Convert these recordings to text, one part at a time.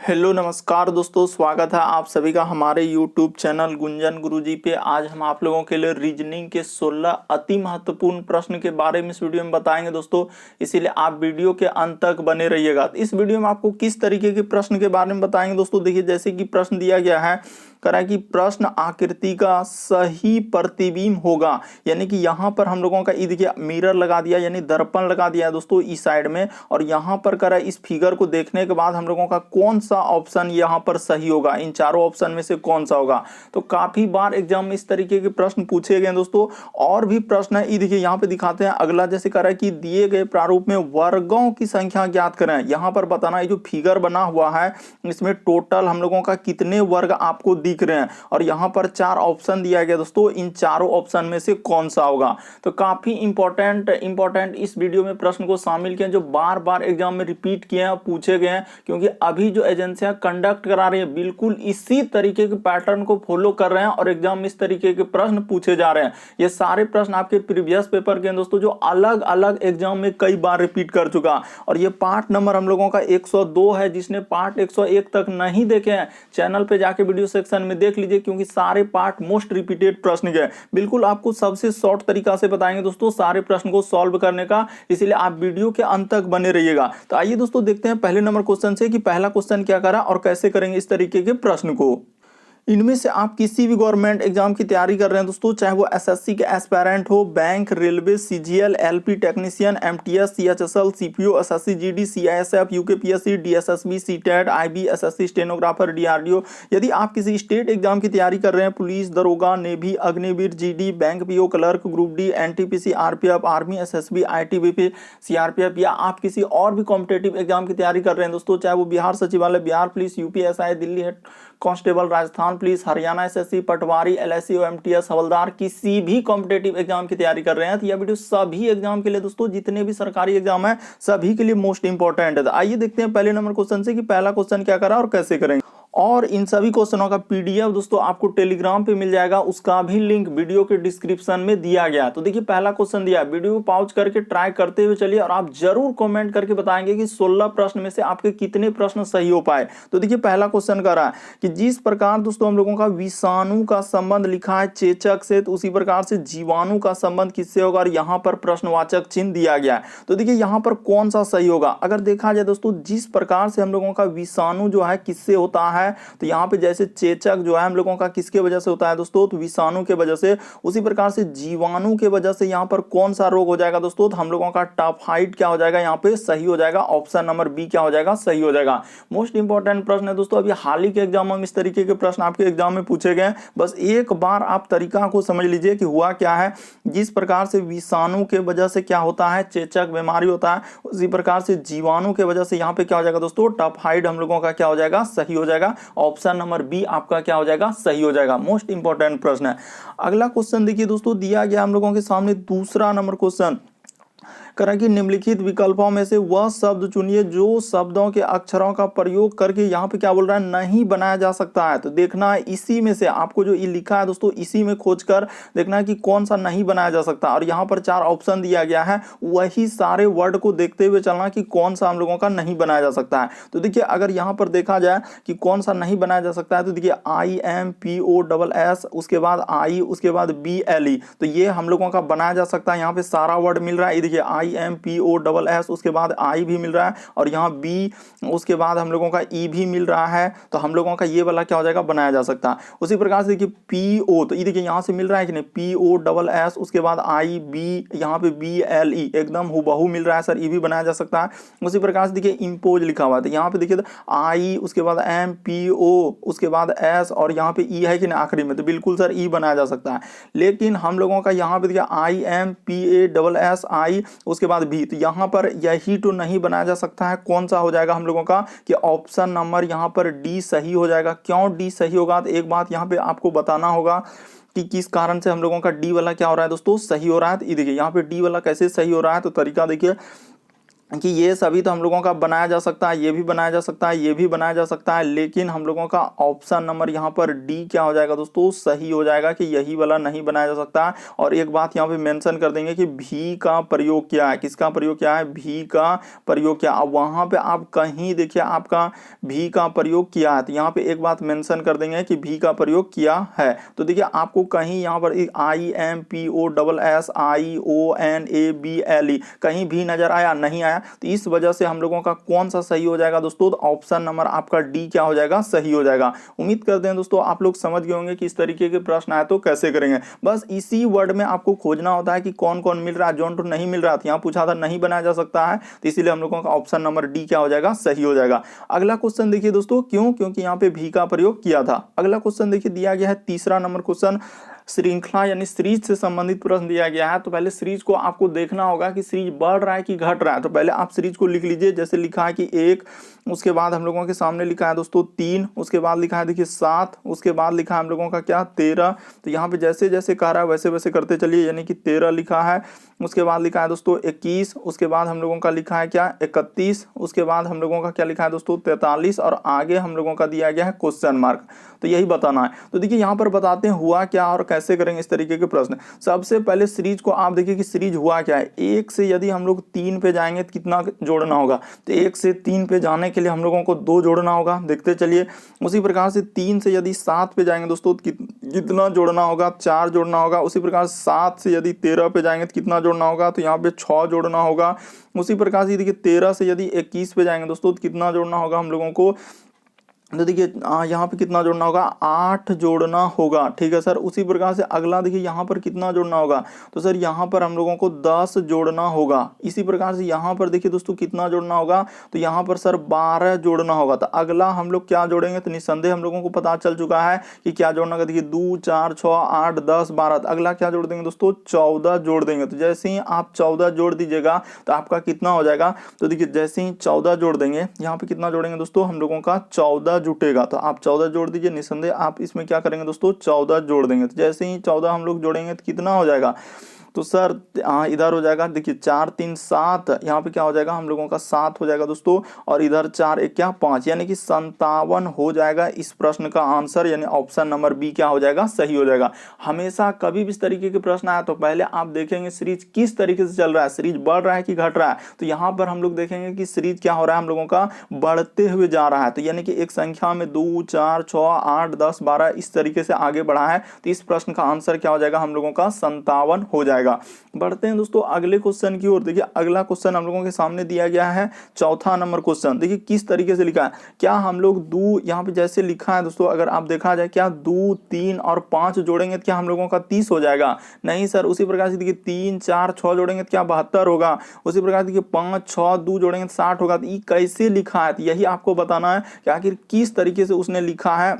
Hello नमस्कार दोस्तों, स्वागत है आप सभी का हमारे यूट्यूब चैनल गुंजन गुरुजी पे। आज हम आप लोगों के लिए रीजनिंग के 16 अति महत्वपूर्ण प्रश्न के बारे में इस वीडियो में बताएंगे दोस्तों, इसीलिए आप वीडियो के अंत तक बने रहिएगा। इस वीडियो में आपको किस तरीके के प्रश्न के बारे में बताएंगे दोस्तों, देखिए जैसे कि प्रश्न दिया गया है, करा कि प्रश्न आकृति का सही प्रतिबिंब होगा, यानी कि यहाँ पर हम लोगों का ये देखिए मिरर लगा दिया, यानी दर्पण लगा दिया है दोस्तों इस साइड में, और यहाँ पर करा इस फिगर को देखने के बाद हम लोगों का कौन सा ऑप्शन यहाँ पर सही होगा, इन चारों ऑप्शन में से कौन सा होगा। तो काफी बार एग्जाम में इस तरीके के प्रश्न पूछे गए दोस्तों। और भी प्रश्न है, ये देखिए यहाँ पे दिखाते हैं अगला, जैसे करा कि दिए गए प्रारूप में वर्गों की संख्या ज्ञात करें। यहाँ पर बताना ये जो फिगर बना हुआ है इसमें टोटल हम लोगों का कितने वर्ग आपको दिख रहे हैं, और यहाँ पर 4 ऑप्शन दिया गया दोस्तों, इन चारों ऑप्शन में से कौन सा होगा। तो काफी इंपॉर्टेंट इस वीडियो में प्रश्न को शामिल किए जो बार बार एग्जाम में रिपीट किए हैं, पूछे गए हैं, क्योंकि अभी जो एजेंसियां कंडक्ट करा रही है बिल्कुल इसी तरीके के पैटर्न को फॉलो कर रहे हैं और एग्जाम में इस तरीके के प्रश्न पूछे जा रहे हैं। ये सारे प्रश्न आपके प्रीवियस पेपर के हैं दोस्तों, जो अलग अलग एग्जाम में कई बार रिपीट कर चुका। और ये पार्ट नंबर हम लोगों का 102 है। जिसने पार्ट 101 तक नहीं देखे हैं चैनल पे जाके वीडियो सेक्शन में देख लीजिए, क्योंकि सारे पार्ट मोस्ट रिपीटेड प्रश्न के बिल्कुल आपको सबसे शॉर्ट तरीका से बताएंगे दोस्तों सारे प्रश्न को सॉल्व करने का, इसीलिए आप वीडियो के अंत तक बने रहिएगा। तो आइए दोस्तों देखते हैं पहले नंबर क्वेश्चन से कि पहला क्वेश्चन क्या करा और कैसे करेंगे इस तरीके के प्रश्न को। इनमें से आप किसी भी गवर्नमेंट एग्जाम की तैयारी कर रहे हैं दोस्तों, चाहे वो एसएससी के एस्पायरेंट हो, bank, railway, CGL, LP technician, MTS, CHSL, CPO, SSC GD, CISF, UKPSC, DSSB, CTET, IB, SSC stenographer, DRDO. यदि आप किसी स्टेट एग्जाम की तैयारी कर रहे हैं, पुलिस, दरोगा, navy, Agniveer, GD, bank PO, clerk, group D, NTPC, RPF, army, SSB, ITBP, CRPF, या आप किसी और भी कॉम्पिटेटिव एग्जाम की तैयारी कर रहे हैं दोस्तों, चाहे वो बिहार सचिवालय, Bihar police, UPSI, Delhi head constable, Rajasthan police, Haryana SSC, Patwari, LIC, MTS, havildar, किसी भी कॉम्पिटेटिव एग्जाम की तैयारी कर रहे हैं, तो यह वीडियो सभी एग्जाम के लिए दोस्तों, जितने भी सरकारी एग्जाम है सभी के लिए मोस्ट इंपॉर्टेंट है। आइए देखते हैं पहले नंबर क्वेश्चन से कि पहला क्वेश्चन क्या करा और कैसे करेंगे। और इन सभी क्वेश्चनों का पीडीएफ दोस्तों आपको टेलीग्राम पे मिल जाएगा, उसका भी लिंक वीडियो के डिस्क्रिप्शन में दिया गया। तो देखिए पहला क्वेश्चन दिया, वीडियो को पॉज करके ट्राई करते हुए चलिए और आप जरूर कमेंट करके बताएंगे कि 16 प्रश्न में से आपके कितने प्रश्न सही हो पाए। तो देखिए पहला क्वेश्चन कर रहा है कि जिस प्रकार दोस्तों हम लोगों का विषाणु का संबंध लिखा है चेचक से, तो उसी प्रकार से जीवाणु का संबंध किससे होगा, और यहाँ पर प्रश्नवाचक चिन्ह दिया गया है। तो देखिए यहाँ पर कौन सा सही होगा। अगर देखा जाए दोस्तों, जिस प्रकार से हम लोगों का विषाणु जो है किससे होता है, तो यहाँ पे जैसे चेचक जो है हम लोगों का किसके वजह से होता है दोस्तों, तो विषाणु के वजह से, उसी प्रकार से जीवाणु के वजह से यहाँ पर कौन सा रोग हो जाएगा दोस्तों, तो हम लोगों का टाइफाइड क्या हो जाएगा, यहाँ पे सही हो जाएगा, ऑप्शन नंबर बी क्या हो जाएगा, सही हो जाएगा। मोस्ट इंपॉर्टेंट प्रश्न है दोस्तों, अभी हाल ही के एग्जाम में इस तरीके के प्रश्न आपके एग्जाम में पूछे गए। बस एक बार आप तरीका को समझ लीजिए कि हुआ क्या है। जिस प्रकार से विषाणु के वजह से क्या होता है, चेचक बीमारी होता है, उसी प्रकार से जीवाणु के वजह से यहाँ पे क्या हो जाएगा दोस्तों, टाइफाइड हम लोगों का क्या हो जाएगा, सही हो जाएगा। ऑप्शन नंबर बी आपका क्या हो जाएगा, सही हो जाएगा। मोस्ट इंपॉर्टेंट प्रश्न है। अगला क्वेश्चन देखिए दोस्तों, दिया गया हम लोगों के सामने दूसरा नंबर क्वेश्चन, करें कि निम्नलिखित विकल्पों में से वह शब्द चुनिए जो शब्दों के अक्षरों का प्रयोग करके यहाँ पे क्या बोल रहा है, नहीं बनाया जा सकता है। तो देखना है इसी में से आपको जो ये लिखा है दोस्तों, इसी में खोजकर देखना है कि कौन सा नहीं बनाया जा सकता। और यहाँ पर 4 ऑप्शन दिया गया है, वही सारे वर्ड को देखते हुए चलना कि कौन सा हम लोगों का नहीं बनाया जा सकता है। तो देखिए अगर यहाँ पर देखा जाए कि कौन सा नहीं बनाया जा सकता है, तो देखिए IMPOSS, उसके बाद आई, उसके बाद BLE, तो ये हम लोगों का बनाया जा सकता है। यहाँ पे सारा वर्ड मिल रहा है, ये देखिए IMPOSS, उसके बाद आई भी मिल रहा है, और यहाँ बी, उसके बाद हम लोगों का ई भी मिल रहा है, तो हम लोगों का ये वाला क्या हो जाएगा, बनाया जा सकता है। उसी प्रकार से देखिए PO, तो ये देखिए यहाँ से मिल रहा है कि नहीं, POSS, उसके बाद IB, यहाँ पे BLE एकदम हुबहू मिल रहा है सर, ये भी बनाया जा सकता है। उसी प्रकार से देखिए इम्पोज लिखा हुआ है, तो यहाँ पे देखिए आई, उसके बाद MPO, उसके बाद S, और यहाँ पे ई है कि नहीं आखिरी में, तो बिल्कुल सर ई बनाया जा सकता है। लेकिन हम लोगों का यहाँ पे देखिए IMPASSI, उसके बाद भी, तो यहाँ पर यही तो नहीं बनाया जा सकता है। कौन सा हो जाएगा हम लोगों का, कि ऑप्शन नंबर यहाँ पर डी सही हो जाएगा। क्यों डी सही होगा, तो एक बात यहाँ पे आपको बताना होगा कि किस कारण से हम लोगों का डी वाला क्या हो रहा है दोस्तों, सही हो रहा है। तो ये देखिए यहाँ पे डी वाला कैसे सही हो रहा है, तो तरीका देखिए कि ये सभी तो हम लोगों का बनाया जा सकता है, ये भी बनाया जा सकता है, ये भी बनाया जा सकता है, लेकिन हम लोगों का ऑप्शन नंबर यहाँ पर डी क्या हो जाएगा दोस्तों, सही हो जाएगा कि यही वाला नहीं बनाया जा सकता है। और एक बात यहाँ पे मेंशन कर देंगे कि भी का प्रयोग क्या है, किसका प्रयोग क्या है, भी का प्रयोग क्या। अब वहां पे आप कहीं देखिए आपका भी का प्रयोग किया है, तो यहाँ पे एक बात मेंशन कर देंगे कि भी का प्रयोग किया है। तो देखिए आपको कहीं यहाँ पर IMPOSSIONABLE कहीं भी नजर आया, नहीं आया, तो इस वजह से हम लोगों का कौन सा सही हो जाएगा दोस्तों, तो ऑप्शन नंबर आपका डी क्या हो जाएगा, सही हो जाएगा। उम्मीद करते हैं दोस्तों आप लोग समझ गए होंगे कि इस तरीके के प्रश्न आए तो कैसे करेंगे। बस इसी वर्ड में आपको खोजना होता है कि कौन कौन मिल रहा है, जौन तो नहीं मिल रहा था, यहाँ पूछा था नहीं बनाया जा सकता है, तो इसीलिए हम लोगों का ऑप्शन नंबर डी क्या हो जाएगा, सही हो जाएगा। अगला क्वेश्चन देखिए दोस्तों, क्यों, क्योंकि यहाँ पे भी का प्रयोग किया था। अगला क्वेश्चन देखिए दिया गया है तीसरा नंबर क्वेश्चन, श्रृंखला यानी सीरीज से संबंधित प्रश्न दिया गया है। तो पहले सीरीज को आपको देखना होगा कि सीरीज बढ़ रहा है कि घट रहा है। तो पहले आप सीरीज को लिख लीजिए, जैसे लिखा है कि 1, उसके बाद हम लोगों के सामने लिखा है दोस्तों 3, उसके बाद लिखा है देखिए 7, उसके बाद लिखा है हम लोगों का क्या 13। तो यहाँ पे जैसे जैसे कह रहा है वैसे वैसे करते चलिए, यानी कि 13 लिखा है, उसके बाद लिखा है दोस्तों 21, उसके बाद हम लोगों का लिखा है क्या 31, उसके बाद हम लोगों का क्या लिखा है दोस्तों 43, और आगे हम लोगों का दिया गया है क्वेश्चन मार्क। तो यही बताना है। तो देखिए यहाँ पर बताते हैं हुआ क्या और कैसे करेंगे इस तरीके के प्रश्न। सबसे पहले सीरीज को आप देखिए कि सीरीज हुआ क्या है। 1 से यदि हम लोग 3 पे जाएंगे तो कितना जोड़ना होगा, तो 1 से 3 पे जाने के लिए हम लोगों को 2 जोड़ना होगा, देखते चलिए। उसी प्रकार से 3 से यदि 7 पे जाएंगे दोस्तों तो कितना जोड़ना होगा, 4 जोड़ना होगा। उसी प्रकार 7 से यदि 13 पे जाएंगे तो कितना जोड़ना होगा, तो यहाँ पे 6 जोड़ना होगा। उसी प्रकार से देखिए 13 से यदि 21 पे जाएंगे दोस्तों तो कितना जोड़ना होगा हम लोगों को, तो देखिए यहाँ पे कितना जोड़ना होगा, 8 जोड़ना होगा, ठीक है सर। उसी प्रकार से अगला देखिए यहाँ पर कितना जोड़ना होगा, तो सर यहाँ पर हम लोगों को 10 जोड़ना होगा। इसी प्रकार से यहाँ पर देखिए दोस्तों कितना जोड़ना होगा, तो यहाँ पर सर 12 जोड़ना होगा। तो अगला हम लोग क्या जोड़ेंगे, तो निस्संदेह हम लोगों को पता चल चुका है कि क्या जोड़ना होगा। देखिए 2 4 6 8 10 12, तो अगला क्या जोड़ देंगे दोस्तों, 14 जोड़ देंगे। तो जैसे ही आप 14 जोड़ दीजिएगा तो आपका कितना हो जाएगा, तो देखिए जैसे ही 14 जोड़ देंगे, यहाँ पे कितना जोड़ेंगे दोस्तों, हम लोगों का 14 जुटेगा। तो आप 14 जोड़ दीजिए, निसंदेह आप इसमें क्या करेंगे दोस्तों, 14 जोड़ देंगे। तो जैसे ही 14 हम लोग जोड़ेंगे तो कितना हो जाएगा, तो सर इधर हो जाएगा देखिए 4 3 7, यहाँ पे क्या हो जाएगा हम लोगों का 7 हो जाएगा दोस्तों, और इधर 4 1 क्या 5, यानी कि 57 हो जाएगा इस प्रश्न का आंसर, यानी ऑप्शन नंबर बी क्या हो जाएगा, सही हो जाएगा। हमेशा कभी भी इस तरीके के प्रश्न आया तो पहले आप देखेंगे सीरीज किस तरीके से चल रहा है, सीरीज बढ़ रहा है कि घट रहा है। तो यहाँ पर हम लोग देखेंगे कि सीरीज क्या हो रहा है, हम लोगों का बढ़ते हुए जा रहा है। तो यानी कि एक संख्या में 2 4 6 8 10 12 इस तरीके से आगे बढ़ा है। तो इस प्रश्न का आंसर क्या हो जाएगा हम लोगों का 57 हो जाएगा। बढ़ते हैं दोस्तों अगले क्वेश्चन की ओर। देखिए अगला क्वेश्चन हम लोगों के सामने दिया गया है, चौथा नंबर क्वेश्चन। देखिए किस तरीके से लिखा है, क्या हम लोग दो, यहाँ पे जैसे लिखा है दोस्तों, अगर आप देखा जाए क्या 2 3 और 5 जोड़ेंगे तो क्या हम लोगों का 30 हो जाएगा, नहीं सर। उसी प्रकार से देखिए 3 4 6 जोड़ेंगे तो क्या 72 होगा। उसी प्रकार देखिए 5 6 2 जोड़ेंगे तो 60 होगा। तो ये कैसे लिखा है, तो यही आपको बताना है कि आखिर किस तरीके से उसने लिखा है,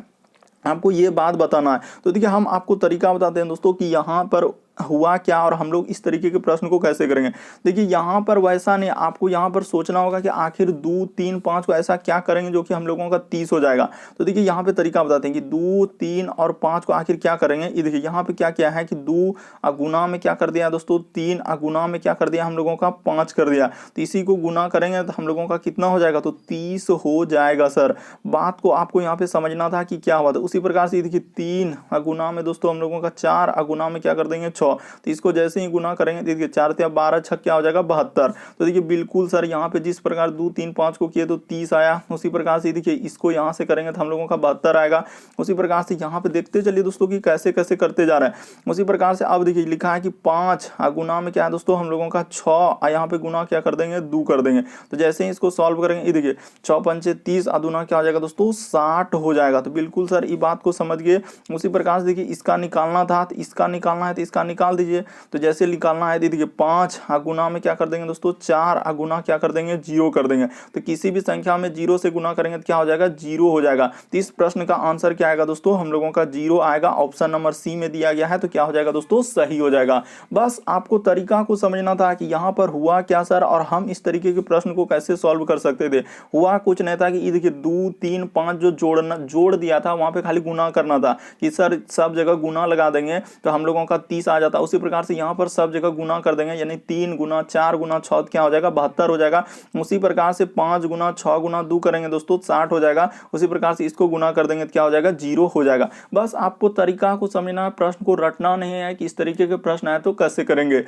आपको ये बात बताना है। तो देखिए हम आपको तरीका बताते हैं दोस्तों कि यहाँ पर हुआ क्या और हम लोग इस तरीके के प्रश्न को कैसे करेंगे। देखिए यहाँ पर वैसा नहीं, आपको यहाँ पर सोचना होगा कि आखिर 2 3 5 को ऐसा क्या करेंगे जो कि हम लोगों का 30 हो जाएगा। तो देखिए यहाँ पे तरीका बताते हैं कि 2 3 और 5 को आखिर क्या करेंगे। ये देखिए यहाँ पे क्या किया है कि 2 गुना में क्या कर दिया दोस्तों, 3 गुना में क्या कर दिया हम लोगों का 5 कर दिया। तो इसी को गुना करेंगे तो हम लोगों का कितना हो जाएगा, तो 30 हो जाएगा सर। बात को आपको यहाँ पे समझना था कि क्या हुआ था। उसी प्रकार से देखिए 3 गुना में दोस्तों हम लोगों का 4 गुना में क्या कर देंगे 6। तो इसको जैसे ही गुना करेंगे देखिए 4 × 12 = क्या हो जाएगा 72। तो देखिए बिल्कुल सर यहाँ पे जिस प्रकार 2 3 5 को किए तो 30 आया। उसी प्रकार से देखिए इसको यहाँ से करेंगे तो हम लोगों का 72 आएगा। उसी प्रकार से यहाँ पे देखते चलिए दोस्तों कि कैसे कैसे करते जा रहे हैं। उसी प्रकार से अब देखिए लिखा है कि 5 गुना में क्या है दोस्तों हम लोगों का 6, यहाँ पे गुना क्या कर देंगे 2 कर देंगे। तो जैसे ही इसको सॉल्व करेंगे ये देखिए 6 × 5 = 30, अदुना क्या हो जाएगा दोस्तों 60 हो जाएगा। तो बिल्कुल सर ये बात को समझ गए। उसी प्रकार से देखिए इसका निकालना था तो इसका निकालना है तो इसका निकाल दीजिए। तो जैसे निकालना है देखिए 5 गुना में क्या कर देंगे दोस्तों 4 गुना क्या कर देंगे 0 कर देंगे। तो किसी भी संख्या में 0 से गुना करेंगे तो क्या हो जाएगा 0 हो जाएगा। तो इस प्रश्न का आंसर क्या आएगा दोस्तों, हम लोगों का 0 आएगा। ऑप्शन नंबर सी में दिया गया है तो क्या हो जाएगा दोस्तों, सही हो जाएगा। बस आपको तरीका को समझना था कि यहाँ पर हुआ क्या सर और हम इस तरीके के प्रश्न को कैसे सॉल्व कर सकते थे। हुआ कुछ नहीं था कि ये देखिए 2 3 5 जो जोड़ दिया था वहां पे खाली गुना करना था कि सर सब जगह गुना लगा देंगे तो हम लोगों का 30 आ जाता है। उसी प्रकार से यहाँ पर सब जगह गुना कर देंगे, यानी 3 गुना 4 गुना 6 क्या हो जाएगा 72 हो जाएगा। उसी प्रकार से 5 गुना 6 गुना 2 करेंगे दोस्तों 60 हो जाएगा। उसी प्रकार से इसको गुना कर देंगे तो क्या हो जाएगा 0 हो जाएगा। बस आपको तरीका को समझना है, प्रश्न को रटना नहीं है कि इस तरीके के प्रश्न आए तो कैसे करेंगे।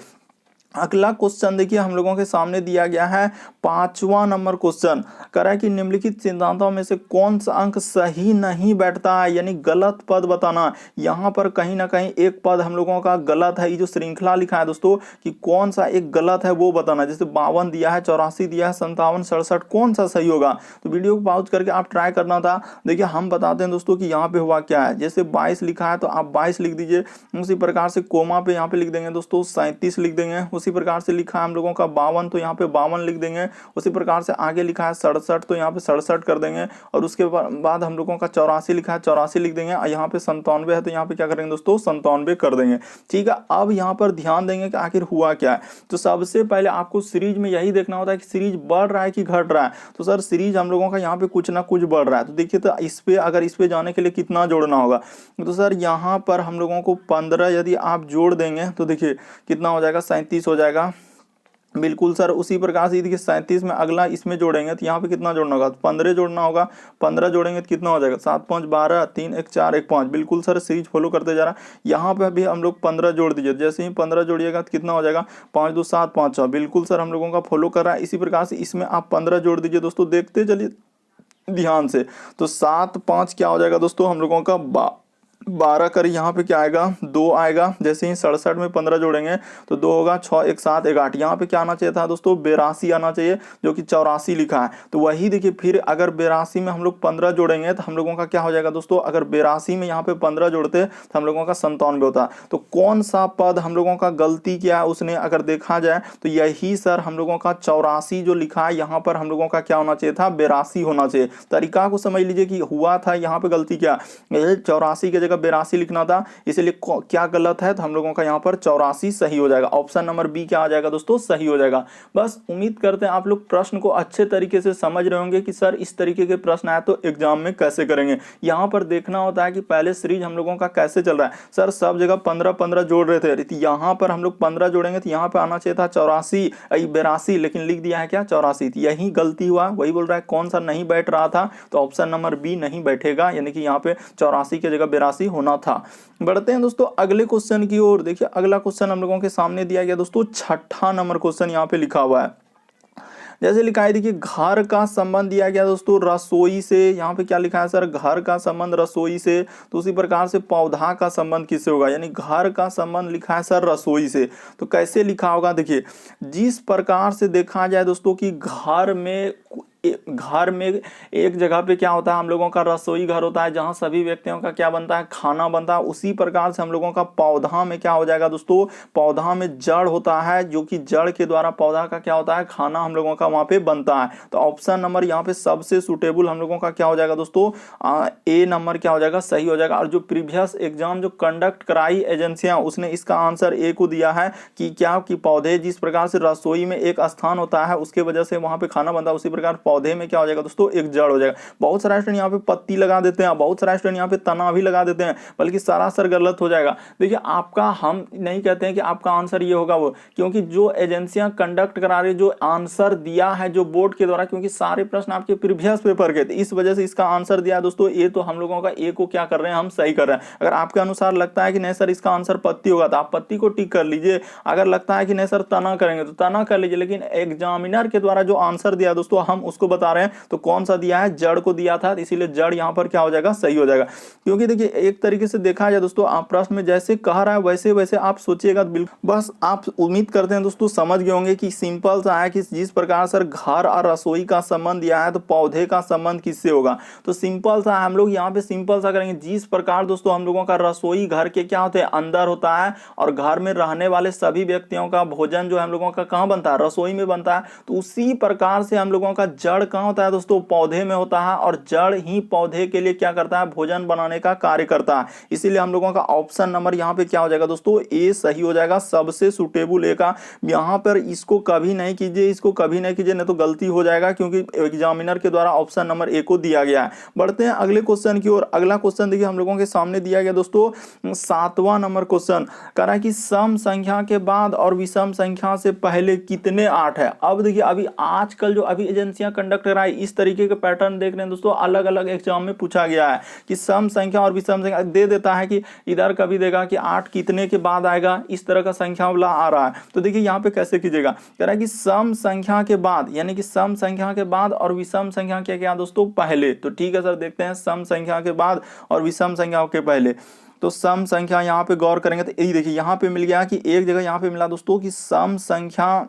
अगला क्वेश्चन देखिए हम लोगों के सामने दिया गया है 5वां नंबर क्वेश्चन। कह रहा है कि निम्नलिखित सिद्धांतों में से कौन सा अंक सही नहीं बैठता है, यानी गलत पद बताना। यहाँ पर कहीं ना कहीं एक पद हम लोगों का गलत है। ये जो श्रृंखला लिखा है दोस्तों कि कौन सा एक गलत है वो बताना। जैसे 52 दिया है, 84 दिया है, 57 67, कौन सा सही होगा। तो वीडियो को पॉज करके आप ट्राई करना था। देखिए हम बताते हैं दोस्तों कि यहाँ पे हुआ क्या है। जैसे 22 लिखा है तो आप 22 लिख दीजिए। उसी प्रकार से कोमा पे यहाँ पे लिख देंगे दोस्तों 37 लिख देंगे। उसी प्रकार से लिखा है हम लोगों का 52 तो यहाँ पे 52 लिख देंगे। उसी प्रकार से आगे लिखा है 67 तो यहाँ पे 67 कर देंगे। और उसके बाद हम लोगों का 84 लिखा है 84 लिख देंगे। और यहाँ पे 97 है तो यहाँ पे क्या करेंगे दोस्तों 97 कर देंगे। ठीक है, अब यहाँ पर ध्यान देंगे कि आखिर हुआ क्या है। तो सबसे पहले आपको सीरीज में यही देखना होता है कि सीरीज बढ़ रहा है कि घट रहा है। तो सर सीरीज हम लोगों का यहाँ पे कुछ ना कुछ बढ़ रहा है। तो देखिए तो इस पे अगर इस पे जाने के लिए कितना जोड़ना होगा। तो सर यहाँ पर हम लोगों को 15 यदि आप जोड़ देंगे तो देखिए कितना हो जाएगा 37 हो जाएगा। बिल्कुल सर, उसी प्रकार से देखिए 37 में अगला इसमें जोड़ेंगे तो यहाँ पे कितना जोड़ना होगा 15 जोड़ना होगा। 15 जोड़ेंगे तो कितना हो जाएगा 7 5 12 3 1 4 1 5। बिल्कुल सर सीरीज फॉलो करते जा रहा है। यहाँ पे भी हम लोग 15 जोड़ दीजिए। जैसे ही 15 जोड़िएगा तो कितना हो जाएगा 5 2 7 5 6। बिल्कुल सर हम लोगों का फॉलो कर रहा है। इसी प्रकार से इसमें आप 15 जोड़ दीजिए दोस्तों, देखते चलिए ध्यान से। तो 7 5 क्या हो जाएगा दोस्तों हम लोगों का 12 कर यहाँ पे क्या आएगा 2 आएगा। जैसे ही 67 में 15 जोड़ेंगे तो 2 होगा 6 1 7 1 8। यहाँ पे क्या आना चाहिए था दोस्तों 82 आना चाहिए, जो कि 84 लिखा है। तो वही देखिए फिर अगर 82 में हम लोग 15 जोड़ेंगे तो हम लोगों का क्या हो जाएगा दोस्तों, अगर 82 में यहाँ पे 15 जोड़ते तो हम लोगों का 97 होता। तो कौन सा पद हम लोगों का गलती किया है उसने अगर देखा जाए तो यही सर हम लोगों का 84 जो लिखा है यहाँ पर हम लोगों का क्या होना चाहिए था 82 होना चाहिए। तरीका को समझ लीजिए कि हुआ था यहाँ पे गलती क्या, 84 के जगह 82 लिखना था, इसलिए क्या गलत है तो हम लोगों का यहाँ पर 84 सही हो जाएगा। ऑप्शन नंबर बी क्या आ जाएगा दोस्तों सही हो जाएगा। बस उम्मीद करते हैं आप लोग प्रश्न को अच्छे तरीके से समझ रहे होंगे कि सर इस तरीके के प्रश्न आए तो एग्जाम में कैसे करेंगे। यहाँ पर देखना होता है कि पहले सीरीज हम लोगों का कैसे चल रहा है। सर सब जगह 15 15 जोड़ रहे थे, यहाँ पर हम लोग 15 जोड़ेंगे तो यहाँ पे आना चाहिए था 84 82, लेकिन लिख दिया है क्या 84। यही गलती हुआ, वही बोल रहा है कौन सा नहीं बैठ रहा था। तो ऑप्शन नंबर बी नहीं बैठेगा, यानी कि यहाँ पे 84 की जगह 82 होना था। बढ़ते हैं दोस्तों अगले क्वेश्चन की ओर। देखिए अगला क्वेश्चन हम लोगों के सामने दिया गया दोस्तों 6ठा नंबर क्वेश्चन यहाँ पे लिखा हुआ है। जैसे लिखा है देखिए घर का संबंध दिया गया दोस्तों रसोई से। यहाँ पे क्या लिखा है सर घर का संबंध रसोई से। तो उसी प्रकार से पौधा का संबंध किससे होगा, यानी घर का संबंध लिखा है सर रसोई से। तो कैसे लिखा होगा देखिए, जिस प्रकार से देखा जाए दोस्तों कि घर में एक जगह पे क्या होता है हम लोगों का रसोई घर होता है जहां सभी व्यक्तियों का क्या बनता है खाना बनता है। उसी प्रकार से हम लोगों का पौधा में क्या हो जाएगा दोस्तों, पौधा में जड़ होता है, जो कि जड़ के द्वारा पौधा का क्या होता है खाना हम लोगों का वहां पे बनता है। तो ऑप्शन नंबर यहाँ पे सबसे सुटेबल हम लोगों का क्या हो जाएगा दोस्तों ए नंबर क्या हो जाएगा सही हो जाएगा। और जो प्रीवियस एग्जाम जो कंडक्ट कराई एजेंसियां उसने इसका आंसर ए को दिया है कि क्या कि पौधे जिस प्रकार से रसोई में एक स्थान होता है उसके वजह से वहां पे खाना बनता है, उसी प्रकार पौधे में क्या हो जाएगा दोस्तों एक जड़ हो जाएगा। बहुत सारे स्टूडेंट यहाँ पे पत्ती लगा देते हैं, बहुत सारे स्टूडेंट यहाँ पे तना भी लगा देते हैं, बल्कि सरासर गलत हो जाएगा। देखिए आपका हम नहीं कहते हैं कि आपका आंसर ये होगा वो, क्योंकि जो एजेंसियां कंडक्ट करा रही जो आंसर दिया है जो बोर्ड के द्वारा, क्योंकि सारे प्रश्न आपके प्रीवियस पेपर के थे इस वजह से इसका आंसर दिया दोस्तों ए। तो हम लोगों का ए को क्या कर रहे हैं हम सही कर रहे हैं। अगर आपके अनुसार लगता है कि नहीं सर इसका आंसर पत्ती होगा तो आप पत्ती को टिक कर लीजिए। अगर लगता है कि नहीं सर तना करेंगे तो तना कर लीजिए। लेकिन एग्जामिनर के द्वारा जो आंसर दिया दोस्तों हम उसको बता रहे हैं। तो कौन सा दिया है जड़ को दिया था, इसीलिए जड़ यहां पर क्या हो जाएगा सही हो जाएगा। क्योंकि देखिए एक तरीके से देखा जाए दोस्तों आप प्रश्न में जैसे कह रहा है वैसे वैसे आप सोचिएगा बिल्कुल। बस आप उम्मीद करते हैं दोस्तों समझ गए होंगे कि सिंपल सा है कि जिस प्रकार सर घर और रसोई का संबंध दिया है तो पौधे का संबंध किससे होगा। तो सिंपल सा हम लोग यहाँ पे सिंपल सा करेंगे। जिस प्रकार दोस्तों हम लोगों का रसोई घर के क्या होते हैं अंदर होता है, और घर में रहने वाले सभी व्यक्तियों का भोजन जो हम लोगों का कहाँ बनता है रसोई में बनता है। तो उसी प्रकार से हम लोगों का जड़ कहाँ होता है दोस्तों, पौधे में होता है, और जड़ ही पौधे के लिए क्या करता है, भोजन बनाने का कार्य करता है। इसीलिए हम लोगों का ऑप्शन नंबर यहाँ पे क्या हो जाएगा दोस्तों, ए सही हो जाएगा, सबसे सुटेबल ए का। यहाँ पर इसको कभी नहीं कीजिए, इसको कभी नहीं कीजिए, नहीं तो गलती हो जाएगा, क्योंकि एग्जामिनर के द्वारा ऑप्शन नंबर ए को दिया गया है। बढ़ते हैं अगले क्वेश्चन की ओर। अगला क्वेश्चन देखिए हम लोगों के सामने दिया गया दोस्तों 7वां नंबर क्वेश्चन, कह रहा है कि सम संख्या के बाद और विषम संख्या से पहले कितने 8 है। अब देखिए अभी आजकल जो अभी एजेंसियां कंडक्ट कराई, इस तरीके के पैटर्न देख रहे हैं दोस्तों, अलग अलग एग्जाम में पूछा गया है कि सम संख्या और विषम संख्या दे देता है कि इधर कभी देगा कि 8 कितने के बाद आएगा, इस तरह का संख्या वाला आ रहा है। तो देखिए यहाँ पे कैसे कीजिएगा, कह रहा है कि सम संख्या के बाद, यानी कि सम संख्या के बाद और विषम संख्या के क्या दोस्तों, पहले। तो ठीक है सर, देखते हैं सम संख्या के बाद और विषम संख्या के पहले। तो सम संख्या यहाँ पे गौर करेंगे तो ये देखिए यहाँ पे मिल गया कि एक जगह यहाँ पे मिला दोस्तों कि सम संख्या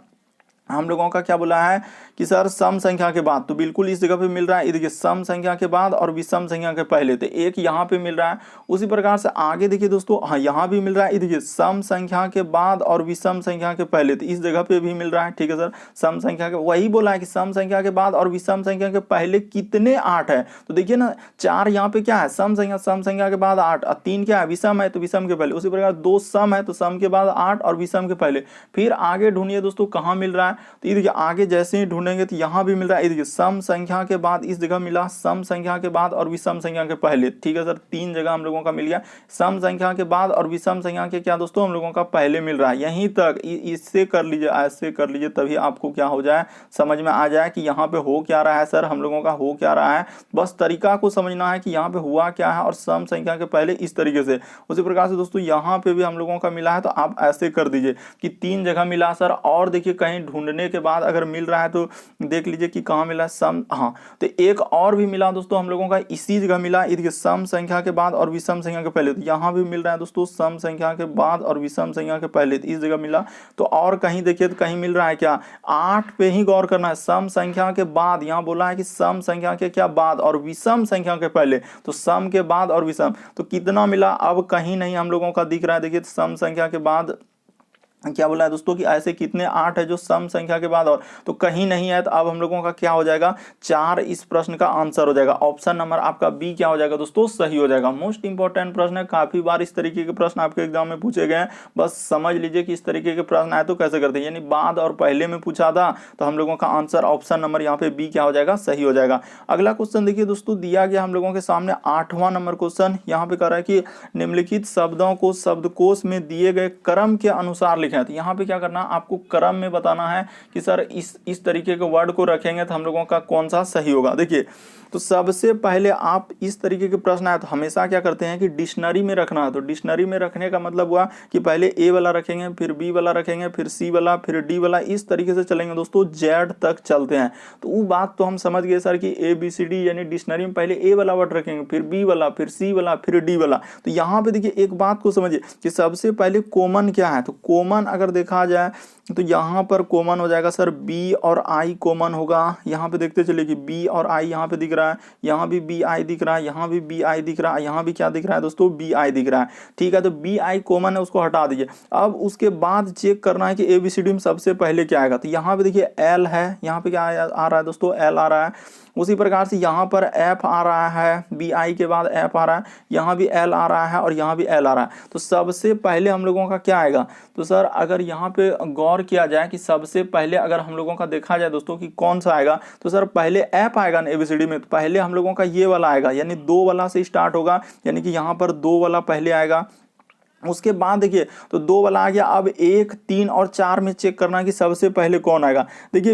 हम लोगों का क्या बोला है कि सर सम संख्या के बाद, तो बिल्कुल इस जगह पे मिल रहा है, ये देखिए सम संख्या के बाद और विषम संख्या के पहले, तो एक यहाँ पे मिल रहा है। उसी प्रकार से आगे देखिए दोस्तों, हाँ यहाँ भी मिल रहा है, ये देखिए सम संख्या के बाद और विषम संख्या के पहले, तो इस जगह पे भी मिल रहा है। ठीक है सर, सम संख्या के, वही बोला है कि सम संख्या के बाद और विषम संख्या के पहले कितने 8 है। तो देखिए ना, 4 यहाँ पे क्या है, सम संख्या के बाद 8, और 3 क्या है, विषम है, तो विषम के पहले। उसी प्रकार 2 सम है, तो सम के बाद 8 और विषम के पहले। फिर आगे ढूंढिए दोस्तों कहाँ मिल रहा है, तो ये देखिए आगे जैसे ही ढूंढेंगे तो यहाँ भी मिल रहा है, ये देखिए सम संख्या के बाद, इस जगह मिला सम संख्या के बाद और विषम संख्या के पहले। ठीक है सर, 3 जगह हम लोगों का मिल गया, सम संख्या के बाद और विषम संख्या के क्या दोस्तों हम लोगों का पहले मिल रहा है। यहीं तक इससे कर लीजिए, ऐसे कर लीजिए, तभी आपको क्या हो जाए, समझ में आ जाए कि यहाँ पे हो क्या रहा है सर, हम लोगों का हो क्या रहा है। बस तरीका को समझना है कि यहाँ पे हुआ क्या है, और सम संख्या के पहले इस तरीके से। उसी प्रकार से दोस्तों यहाँ पे भी हम लोगों का मिला है, तो आप ऐसे कर दीजिए कि 3 जगह मिला सर, और देखिए कहीं ढूंढने के बाद अगर मिल रहा है तो देख लीजिए कि कहाँ मिला सम, हाँ तो एक और भी मिला दोस्तों हम लोगों का, इसी जगह मिला, देखिए सम संख्या के बाद और विषम संख्या के पहले, तो यहाँ भी मिल रहा है दोस्तों सम संख्या के बाद और विषम संख्या के पहले, तो इस जगह मिला। तो और कहीं देखिए तो कहीं मिल रहा है क्या, 8 पे ही गौर करना है, सम संख्या के बाद, यहाँ बोला है कि सम संख्या के क्या बाद और विषम संख्या के पहले, तो सम के बाद और विषम, तो कितना मिला, अब कहीं नहीं हम लोगों का दिख रहा है। देखिए सम संख्या के बाद क्या बोला है दोस्तों कि ऐसे कितने 8 है जो सम संख्या के बाद, और तो कहीं नहीं है, तो अब हम लोगों का क्या हो जाएगा, 4 इस प्रश्न का आंसर हो जाएगा। ऑप्शन नंबर आपका बी क्या हो जाएगा दोस्तों, सही हो जाएगा। मोस्ट इंपॉर्टेंट प्रश्न है, काफी बार इस तरीके के प्रश्न आपके एग्जाम में पूछे गए हैं, बस समझ लीजिए कि इस तरीके के प्रश्न आए तो कैसे करते हैं, यानी बाद और पहले में पूछा था, तो हम लोगों का आंसर ऑप्शन नंबर यहाँ पे बी क्या हो जाएगा, सही हो जाएगा। अगला क्वेश्चन देखिए दोस्तों, दिया गया हम लोगों के सामने 8वां नंबर क्वेश्चन, यहाँ पे कह रहा है कि निम्नलिखित शब्दों को शब्दकोश में दिए गए क्रम के अनुसार लिखें। तो यहाँ पे क्या करना, आपको क्रम में बताना है कि सर इस तरीके के वर्ड को रखेंगे तो हम लोगों का कौन सा सही होगा। देखिए तो सबसे पहले आप इस तरीके के प्रश्न आए तो हमेशा क्या करते हैं कि डिक्शनरी में रखना है। तो डिक्शनरी में रखने का मतलब हुआ कि पहले ए वाला रखेंगे, फिर बी वाला रखेंगे, फिर सी वाला, फिर डी वाला, इस तरीके से चलेंगे दोस्तों, जेड तक चलते हैं। तो वो बात तो हम समझ गए सर कि ए बी सी डी, यानी डिक्शनरी में पहले ए वाला वर्ड रखेंगे, फिर बी वाला, फिर सी वाला, फिर डी वाला। तो यहाँ पे देखिए एक बात को समझिए कि सबसे पहले कॉमन क्या है, तो कॉमन अगर देखा जाए तो यहाँ पर कॉमन हो जाएगा सर बी और आई कॉमन होगा। यहाँ पे देखते चलिए कि बी और आई यहाँ पे दिख रहा है, यहाँ भी बी आई दिख रहा है, यहाँ भी बी आई दिख रहा है, यहाँ भी क्या दिख रहा है दोस्तों, बी आई दिख रहा है। ठीक है, तो बी आई कॉमन है, उसको हटा दीजिए। अब उसके बाद चेक करना है कि ए बी सी डी में सबसे पहले क्या आएगा। तो यहाँ पे देखिए एल है, यहाँ पे क्या आ रहा है दोस्तों, एल आ रहा है। उसी प्रकार से यहाँ पर एफ आ रहा है, बी आई के बाद एफ आ रहा है, यहाँ भी एल आ रहा है और यहाँ भी एल आ रहा है। तो सबसे पहले हम लोगों का क्या आएगा, तो सर अगर यहाँ पे गौर किया जाए कि सबसे पहले अगर हम लोगों का देखा जाए दोस्तों कि कौन सा आएगा, तो सर पहले एफ आएगा ना एबीसीडी में, तो पहले हम लोगों का ये वाला आएगा, यानी 2 वाला से स्टार्ट होगा, यानी कि यहाँ पर 2 वाला पहले आएगा। उसके बाद देखिए तो 2 वाला आ गया। अब 1, 3 और 4 में चेक करना है कि सबसे पहले कौन आएगा। देखिए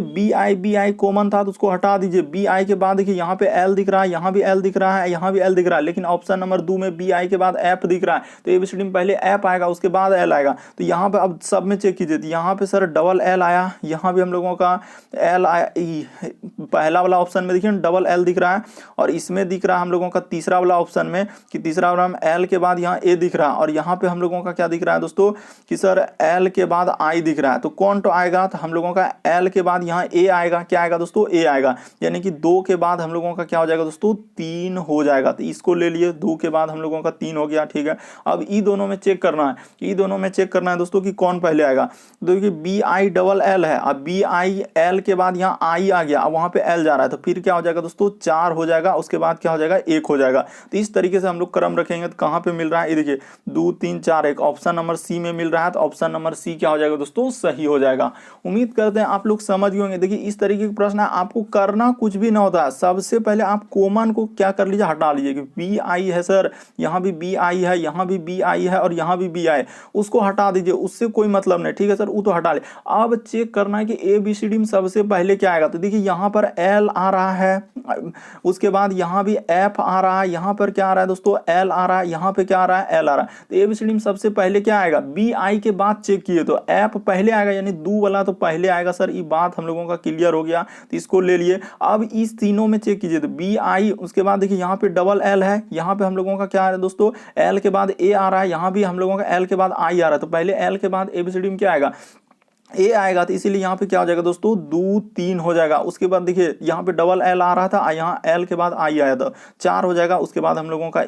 बी आई कॉमन था तो उसको हटा दीजिए। बी आई के बाद देखिए यहाँ पे एल दिख रहा है, यहाँ भी एल दिख रहा है, यहाँ भी एल दिख रहा है, लेकिन ऑप्शन नंबर 2 में बी आई के बाद एफ दिख रहा है, तो एबीसीडी में पहले एफ आएगा, उसके बाद एल आएगा। तो यहाँ पे अब सब में चेक कीजिए, यहाँ पे सर डबल एल आया, यहाँ भी हम लोगों का एल आया, पहला वाला ऑप्शन में देखिए डबल एल दिख रहा है, और इसमें दिख रहा है हम लोगों का तीसरा वाला ऑप्शन में कि तीसरा वाला एल के बाद यहाँ ए दिख रहा है, और यहाँ पे हम लोगों का क्या दिख रहा है दोस्तों कि सर L के बाद I दिख रहा है, तो कौन तो आएगा, तो हम लोगों का L के बाद यहाँ A आएगा, क्या आएगा दोस्तों A आएगा, यानी कि 2 के बाद हम लोगों का क्या हो जाएगा दोस्तों 3 हो जाएगा। तो इसको ले लिए, 2 के बाद हम लोगों का 3 हो गया, ठीक है। अब ई दोनों में चेक करना है, ई दोनों में चेक करना है दोस्तों कि कौन पहले आएगा। देखिए BI है, अब BIL के बाद यहाँ I आ गया, अब वहां पे L जा रहा है, तो फिर क्या हो जाएगा दोस्तों 4 हो जाएगा, उसके बाद क्या हो जाएगा 1 हो जाएगा। तो इस तरीके से हम लोग क्रम रखेंगे तो कहाँ पे मिल रहा है, ये देखिए 2 3 4 1 ऑप्शन नंबर सी में मिल रहा है, तो ऑप्शन नंबर सी क्या हो जाएगा दोस्तों सही हो जाएगा। उम्मीद करते हैं आप लोग समझ गए होंगे। देखिए इस तरीके के प्रश्न है, आपको करना कुछ भी ना होता है, सबसे पहले आप कॉमन को क्या कर लीजिए हटा लीजिए कि BI है सर, यहाँ भी BI है, यहाँ भी BI है और यहाँ भी BI है, उसको हटा दीजिए, उससे कोई मतलब नहीं, ठीक है सर, वो तो हटा ले। अब चेक करना है कि ABCD में सबसे पहले क्या आएगा, तो देखिए यहाँ पर L आ रहा है, उसके बाद यहाँ भी F आ रहा है, यहाँ पर क्या आ रहा है दोस्तों L आ रहा है, यहाँ पे क्या आ रहा है L आ रहा है। तो ABCD में सबसे पहले क्या आएगा, BI के बाद चेक किए तो F पहले आएगा, यानी दू वाला तो पहले आएगा सर, ये बात हम लोगों का क्लियर हो गया, तो इसको ले लिए। अब इस तीनों में चेक कीजिए तो BI, उसके बाद देखिए यहाँ पे डबल L है, यहाँ पे हम लोगों का क्या आ रहा है दोस्तों L के बाद A आ रहा है, यहाँ भी हम लोगों का L के बाद I आ रहा है, तो पहले L के बाद ABCD में क्या आएगा ए आएगा, तो इसीलिए यहाँ पे क्या हो जाएगा दोस्तों 2 3 हो जाएगा। उसके बाद देखिए यहाँ पे डबल L आ रहा था, यहाँ L के बाद I आया था, 4 हो जाएगा। उसके बाद हम लोगों का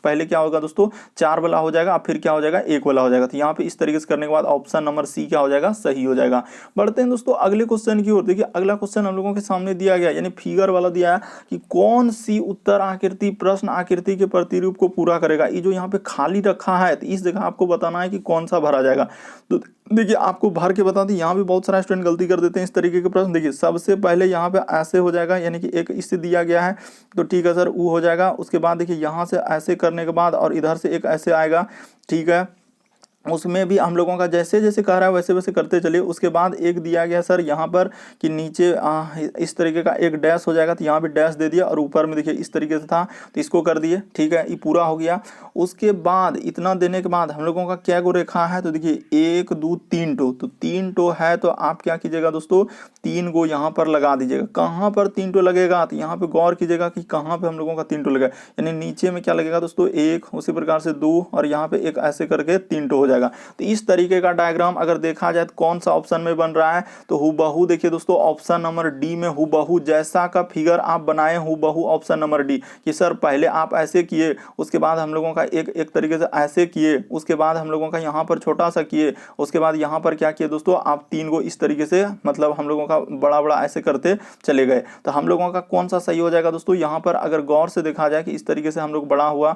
पहले क्या होगा दोस्तों 4 वाला हो जाएगा, फिर क्या हो जाएगा 1 वाला हो जाएगा। तो यहाँ पे इस तरीके से करने के बाद ऑप्शन नंबर सी क्या हो जाएगा सही हो जाएगा। बढ़ते हैं दोस्तों अगले क्वेश्चन की ओर। देखिए अगला क्वेश्चन हम लोगों के सामने दिया गया, यानी फिगर वाला दिया है कि कौन सी उत्तर आकृति प्रश्न आकृति के प्रतिरूप को पूरा करेगा। ये जो यहाँ पे खाली रखा है, तो इस जगह आपको बताना है कि कौन सा भरा जाएगा। तो देखिए आपको भर के बता दी, यहाँ भी बहुत सारा स्टूडेंट गलती कर देते हैं इस तरीके के प्रश्न। देखिए सबसे पहले यहाँ पे ऐसे हो जाएगा, यानी कि एक इससे दिया गया है तो ठीक है सर वो हो जाएगा। उसके बाद देखिए यहाँ से ऐसे करने के बाद और इधर से एक ऐसे आएगा, ठीक है, उसमें भी हम लोगों का जैसे जैसे कह रहा है वैसे वैसे करते चलिए। उसके बाद एक दिया गया सर यहाँ पर कि नीचे इस तरीके का एक डैश हो जाएगा, तो यहाँ पे डैश दे दिया और ऊपर में देखिए इस तरीके से था तो इसको कर दिए, ठीक है, ये पूरा हो गया। उसके बाद इतना देने के बाद हम लोगों का क्या गो रेखा है, तो देखिए 1 2 3 टो, तो 3 टो है, तो आप क्या कीजिएगा दोस्तों 3 गो यहाँ पर लगा दीजिएगा। कहाँ पर 3 टो लगेगा, तो यहाँ पे गौर कीजिएगा कि कहाँ पे हम लोगों का 3 टो लगेगा, यानी नीचे में क्या लगेगा दोस्तों 1, उसी प्रकार से 2 और यहाँ पे एक ऐसे करके 3 टो हो जाएगा। तो इस तरीके का डायग्राम अगर देखा जाए तो कौन सा ऑप्शन में बन रहा है, तो हूबहू देखिए दोस्तों ऑप्शन नंबर डी में हूबहू जैसा का फिगर आप बनाए हूबहू ऑप्शन नंबर डी कि सर पहले आप ऐसे किए, उसके बाद हम लोगों का एक तरीके से ऐसे किए, उसके बाद हम लोगों का यहाँ पर छोटा सा किए, उसके बाद यहाँ पर क्या किए दोस्तों आप 3 गो इस तरीके से, मतलब हम लोगों का बड़ा बड़ा ऐसे करते चले गए। तो हम लोगों का कौन सा सही हो जाएगा दोस्तों, यहाँ पर अगर गौर से देखा जाए कि इस तरीके से हम लोग बड़ा हुआ,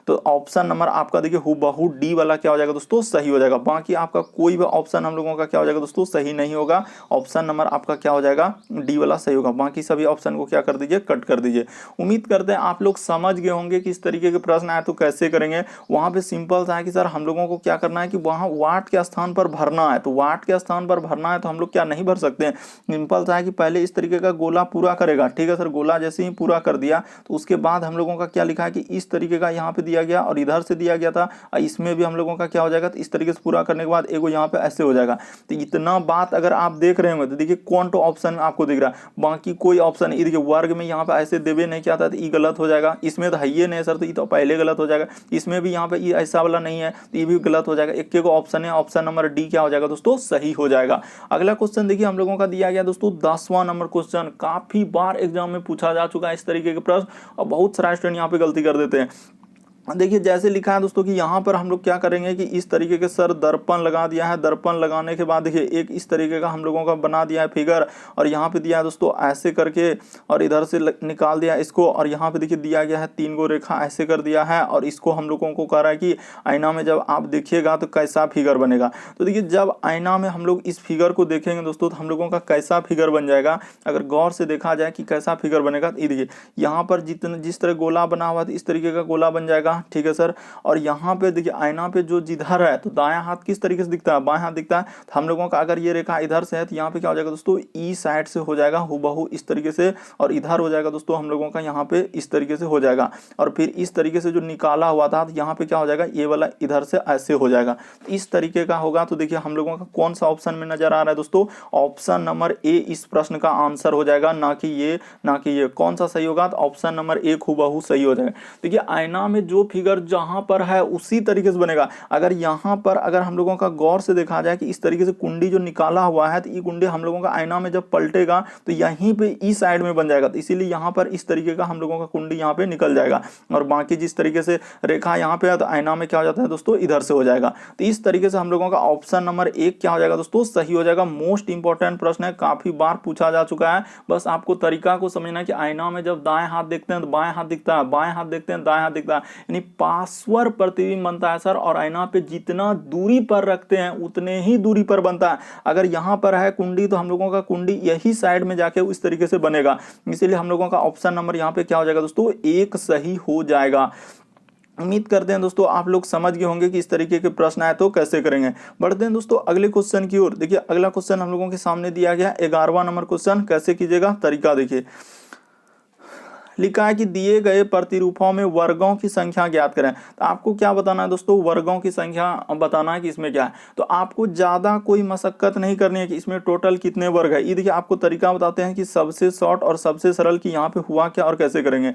तो ऑप्शन नंबर आपका देखिए हूबहू डी वाला क्या हो जाएगा दोस्तों सही हो जाएगा। बाकी आपका कोई भी ऑप्शन हम लोगों का क्या हो जाएगा दोस्तों सही नहीं होगा। ऑप्शन नंबर आपका क्या हो जाएगा डी वाला सही होगा। बाकी सभी ऑप्शन को क्या कर दीजिए कट कर दीजिए। उम्मीद करते हैं आप लोग समझ गए होंगे कि इस तरीके के प्रश्न आए तो कैसे करेंगे। वहां पे सिंपल सा है कि सर हम लोगों को क्या करना है कि वहां वाट के स्थान पर भरना है, तो वाट के स्थान पर भरना है तो हम लोग क्या नहीं भर सकते हैं। सिंपल सा है कि पहले इस तरीके का गोला पूरा करेगा, ठीक है सर, गोला जैसे ही पूरा कर दिया तो उसके बाद हम लोगों का क्या लिखा है कि इस तरीके का यहाँ पे दिया गया और इधर से दिया गया था, इसमें भी हम लोगों का क्या हो जाएगा, तो इस तरीके से पूरा करने के बाद एगो यहाँ पे ऐसे हो जाएगा। तो इतना बात अगर आप देख रहे होंगे तो देखिए कौन तो ऑप्शन में आपको दिख रहा है, बाकी कोई ऑप्शन नहीं। देखिए वर्ग में यहाँ पे ऐसे देवे नहीं क्या था तो ये गलत हो जाएगा, इसमें तो है ही नहीं सर, तो ये तो पहले गलत हो जाएगा। इसमें भी यहाँ पे ये ऐसा वाला नहीं है तो ये भी गलत हो जाएगा। एक को ऑप्शन है, ऑप्शन नंबर डी क्या हो जाएगा दोस्तों सही हो जाएगा। अगला क्वेश्चन देखिए हम लोगों का दिया गया दोस्तों 10वां नंबर क्वेश्चन, काफी बार एग्जाम में पूछा जा चुका है इस तरीके के प्रश्न और बहुत सारे स्टूडेंट यहाँ पे गलती कर देते हैं। देखिए जैसे लिखा है दोस्तों कि यहाँ पर हम लोग क्या करेंगे कि इस तरीके के सर दर्पण लगा दिया है, दर्पण लगाने के बाद देखिए एक इस तरीके का हम लोगों का बना दिया है फिगर और यहाँ पे दिया है दोस्तों ऐसे करके और इधर से निकाल दिया इसको और यहाँ पे देखिए दिया गया है 3 गो रेखा ऐसे कर दिया है और इसको हम लोगों को कह रहा है कि आईना में जब आप देखिएगा तो कैसा फिगर बनेगा। तो देखिए जब आईना में हम लोग इस फिगर को देखेंगे दोस्तों तो हम लोगों का कैसा फिगर बन जाएगा, अगर गौर से देखा जाए कि कैसा फिगर बनेगा तो देखिए यहाँ पर जिस तरह गोला बना हुआ था इस तरीके का गोला बन जाएगा, ठीक है सर। और यहाँ पे देखिए आईना पे जो जिधर है तो दायां हाथ किस तरीके से दिखता है, बाएं हाथ दिखता है। तो हम लोगों का अगर ये रेखा इधर से है तो यहाँ पे क्या हो जाएगा दोस्तों ई साइड से हो जाएगा हूबहू इस तरीके से और इधर हो जाएगा दोस्तों हम लोगों का यहाँ पे इस तरीके से हो जाएगा और फिर इस तरीके से जो निकाला हुआ था तो यहाँ पे क्या हो जाएगा ये वाला इधर से ऐसे हो जाएगा, इस तरीके का होगा। तो देखिए हम लोगों का कौन सा ऑप्शन में नजर आ रहा है दोस्तों, ऑप्शन नंबर ए इस प्रश्न का आंसर हो जाएगा, ना कि ये कौन सा सही होगा, तो ऑप्शन नंबर ए हूबहू सही हो जाएगा। देखिए आईना में जो फिगर जहां पर है उसी तरीके से बनेगा। अगर यहाँ पर अगर हम लोगों का गौर से देखा जाए कि इस तरीके से कुंडी जो निकाला हुआ है, तो ये कुंडी हम लोगों का आईना में जब पलटेगा तो यहीं पे इस साइड में बन जाएगा, तो इसीलिए यहाँ पर इस तरीके का हम लोगों का कुंडी यहाँ पे निकल जाएगा। और बाकी जिस तरीके से रेखा यहाँ पे है तो आईना में क्या हो जाता है दोस्तों, इधर से हो जाएगा। तो इस तरीके से हम लोगों का ऑप्शन नंबर 1 क्या हो जाएगा दोस्तों, सही हो जाएगा। मोस्ट इंपॉर्टेंट प्रश्न है, काफी बार पूछा जा चुका है। बस आपको तरीका को समझना है कि आईना में जब दाएं हाथ देखते हैं तो बाएं हाथ दिखता है, बाएं हाथ देखते हैं दाएं हाथ दिखता है, यानी पार्श्व प्रतिबिंब बनता है सर। और आईना पे जितना दूरी पर रखते हैं उतने ही दूरी पर बनता है। अगर यहाँ पर है कुंडी तो हम लोगों का कुंडी यही साइड में जाके इस तरीके से बनेगा, इसीलिए हम लोगों का ऑप्शन नंबर यहाँ पे क्या हो जाएगा दोस्तों, 1 सही हो जाएगा। उम्मीद करते हैं दोस्तों आप लोग समझ गए होंगे कि इस तरीके के प्रश्न आए तो कैसे करेंगे। बढ़ते हैं दोस्तों अगले क्वेश्चन की ओर। देखिए अगला क्वेश्चन हम लोगों के सामने दिया गया 11वां नंबर क्वेश्चन। कैसे कीजिएगा, तरीका देखिए। लिखा है कि दिए गए प्रतिरूपों में वर्गों की संख्या ज्ञात करें। तो आपको क्या बताना है दोस्तों, वर्गों की संख्या बताना है कि इसमें क्या है। तो आपको ज्यादा कोई मशक्कत नहीं करनी है कि इसमें टोटल कितने वर्ग है। ये देखिए आपको तरीका बताते हैं कि सबसे शॉर्ट और सबसे सरल कि यहाँ पे हुआ क्या और कैसे करेंगे।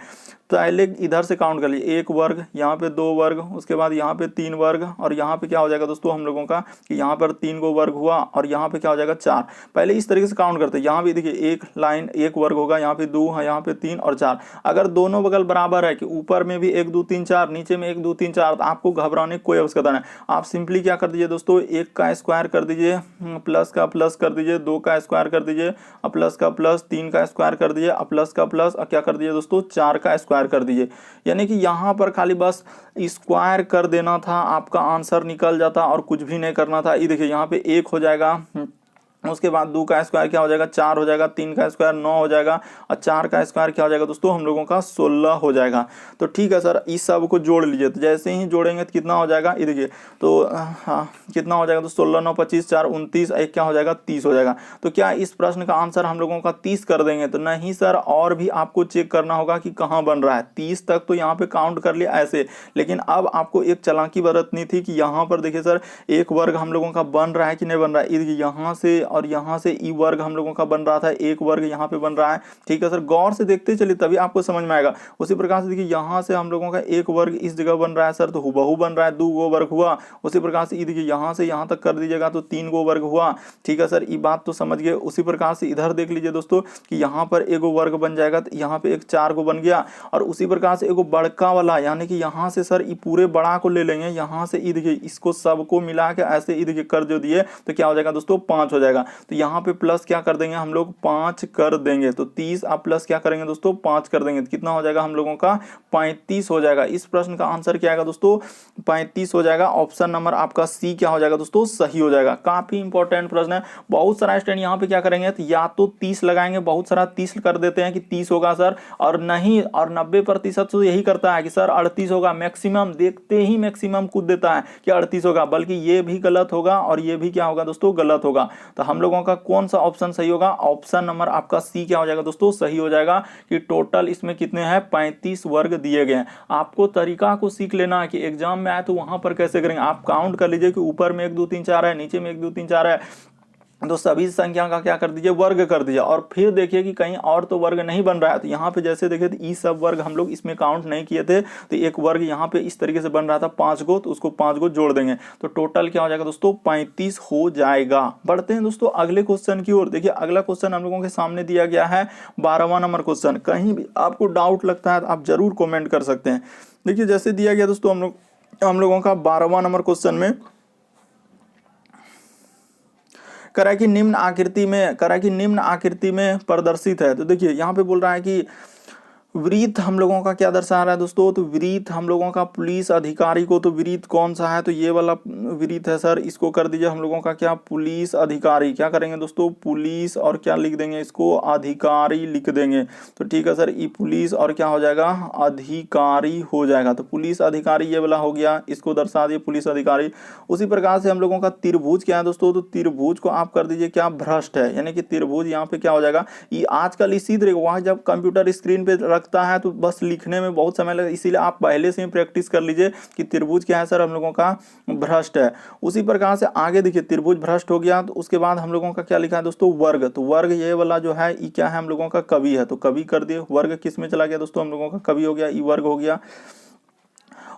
पहले इधर से काउंट कर लीजिए, 1 वर्ग, यहाँ पे 2 वर्ग, उसके बाद यहाँ पे 3 वर्ग, और यहाँ पे क्या हो जाएगा दोस्तों हम लोगों का कि यहाँ पर 3 गो वर्ग हुआ, और यहाँ पे क्या हो जाएगा 4। पहले इस तरीके से काउंट करते हैं। यहाँ भी देखिए एक लाइन 1 वर्ग होगा, यहाँ पे 2 है, यहाँ पे 3 और 4। अगर दोनों बगल बराबर है कि ऊपर में भी 1 2 3 4, नीचे में 1 2 3 4, तो आपको घबराने की कोई आवश्यकता नहीं। आप सिंपली क्या कर दीजिए दोस्तों, 1 का स्क्वायर कर दीजिए, प्लस का प्लस कर दीजिए, 2 का स्क्वायर कर दीजिए, प्लस का प्लस, 3 का स्क्वायर कर दीजिए, प्लस का प्लस, और क्या कर दीजिए दोस्तों 4 का स्क्वायर कर दीजिए। यानी कि यहाँ पर खाली बस स्क्वायर कर देना था, आपका आंसर निकल जाता और कुछ भी नहीं करना था। ये देखिए यहाँ पे 1 हो जाएगा, उसके बाद 2 का स्क्वायर क्या हो जाएगा 4 हो जाएगा, 3 का स्क्वायर 9 हो जाएगा, और 4 का स्क्वायर क्या हो जाएगा दोस्तों हम लोगों का 16 हो जाएगा। तो ठीक है सर, इस सब को जोड़ लीजिए। तो जैसे ही जोड़ेंगे तो कितना हो जाएगा, ये देखिए तो हाँ कितना हो जाएगा तो 16 9 25 4 29, एक क्या हो जाएगा 30 हो जाएगा। तो क्या इस प्रश्न का आंसर हम लोगों का 30 कर देंगे? तो नहीं सर, और भी आपको चेक करना होगा कि कहाँ बन रहा है। 30 तक तो यहाँ पे काउंट कर लिया ऐसे, लेकिन अब आपको एक चालाकी बरतनी थी कि यहाँ पर देखिए सर एक वर्ग हम लोगों का बन रहा है कि नहीं बन रहा है। यहाँ से और यहाँ से ई वर्ग हम लोगों का बन रहा था, एक वर्ग यहाँ पे बन रहा है। ठीक है सर, गौर से देखते चलिए तभी आपको समझ में आएगा। उसी प्रकार से देखिए यहाँ से हम लोगों का एक वर्ग इस जगह बन रहा है सर, तो हुबहू बन रहा है, 2 गो वर्ग हुआ। उसी प्रकार से देखिए यहाँ से यहाँ तक कर दीजिएगा तो 3 गो वर्ग हुआ। ठीक है सर, ये बात तो समझ गए। उसी प्रकार से इधर देख लीजिए दोस्तों कि यहाँ पर एगो वर्ग बन जाएगा, तो यहाँ पे एक 4 गो बन गया। और उसी प्रकार से एगो बड़का वाला, यानी कि यहाँ से सर ये पूरे बड़ा को ले लेंगे, यहाँ से ये देखिए इसको सबको मिला के ऐसे ये देखिए कर जो दिए तो क्या हो जाएगा दोस्तों 5 हो जाएगा। तो यहाँ पे प्लस क्या कर देंगे हम लोग 5 कर देंगे, तो 30 आप प्लस क्या करेंगे दोस्तों 5 कर देंगे, तो कितना हो जाएगा हम लोगों का 35 हो जाएगा। इस प्रश्न का आंसर क्या आएगा दोस्तों 35 हो जाएगा। ऑप्शन नंबर आपका सी क्या हो जाएगा दोस्तों, सही हो जाएगा। काफी इंपॉर्टेंट प्रश्न है। बहुत सारा स्टूडेंट यहाँ पे क्या करेंगे तो या तो 30 लगाएंगे, बहुत सारा 30 कर देते हैं कि 30 होगा सर, और नहीं, और 90% तो यही करता है कि सर 38 होगा। मैक्सिमम देखते ही मैक्सिमम कूद देता है कि 38 होगा, बल्कि ये भी गलत होगा और ये भी क्या होगा दोस्तों गलत होगा। तो हम लोगों का कौन सा ऑप्शन सही होगा, ऑप्शन नंबर आपका सी क्या हो जाएगा दोस्तों, सही हो जाएगा। कि टोटल इसमें कितने हैं 35 वर्ग दिए गए हैं। आपको तरीका को सीख लेना है कि एग्जाम में आए तो वहां पर कैसे करेंगे। आप काउंट कर लीजिए कि ऊपर में 1 2 3 4 है, नीचे में 1 2 3 4 है, तो सभी संख्या का क्या कर दीजिए वर्ग कर दीजिए। और फिर देखिए कि कहीं और तो वर्ग नहीं बन रहा है, तो यहाँ पे जैसे देखिए तो ई सब वर्ग हम लोग इसमें काउंट नहीं किए थे, तो एक वर्ग यहाँ पे इस तरीके से बन रहा था 5 गो, तो उसको 5 गो जोड़ देंगे तो टोटल क्या हो जाएगा दोस्तों 35 हो जाएगा। बढ़ते हैं दोस्तों अगले क्वेश्चन की ओर। देखिए अगला क्वेश्चन हम लोगों के सामने दिया गया है 12वां नंबर क्वेश्चन। कहीं भी आपको डाउट लगता है तो आप जरूर कॉमेंट कर सकते हैं। देखिए जैसे दिया गया दोस्तों हम लोगों का 12वां नंबर क्वेश्चन में करा कि निम्न आकृति में प्रदर्शित है। तो देखिए यहाँ पे बोल रहा है कि वृत्त हम लोगों का क्या दर्शा रहा है दोस्तों, तो वृत्त हम लोगों का पुलिस अधिकारी को, तो वृत्त कौन सा है तो ये वाला वृत्त है सर, इसको कर दीजिए हम लोगों का क्या पुलिस अधिकारी। क्या करेंगे दोस्तों पुलिस और क्या लिख देंगे इसको अधिकारी लिख देंगे। तो ठीक है सर, ये पुलिस और क्या हो जाएगा अधिकारी हो जाएगा। तो पुलिस अधिकारी ये वाला हो गया, इसको दर्शा दिए पुलिस अधिकारी। उसी प्रकार से हम लोगों का त्रिभुज क्या है दोस्तों, तो त्रिभुज को आप कर दीजिए क्या भ्रष्ट है, यानी कि त्रिभुज यहाँ पे क्या हो जाएगा, ये आजकल इसी तरह वहाँ जब कंप्यूटर स्क्रीन पे रखता है तो बस लिखने में बहुत समय लगता है, इसीलिए आप पहले से ही प्रैक्टिस कर लीजिए कि त्रिभुज क्या है सर हम लोगों का भ्रष्ट है। उसी प्रकार से आगे देखिए त्रिभुज भ्रष्ट हो गया, तो उसके बाद हम लोगों का क्या लिखा है दोस्तों वर्ग। तो वर्ग ये वाला जो है ये क्या है हम लोगों का कवि है, तो कवि कर दिए। वर्ग किस में चला गया दोस्तों हम लोगों का कवि हो गया, ई वर्ग हो गया।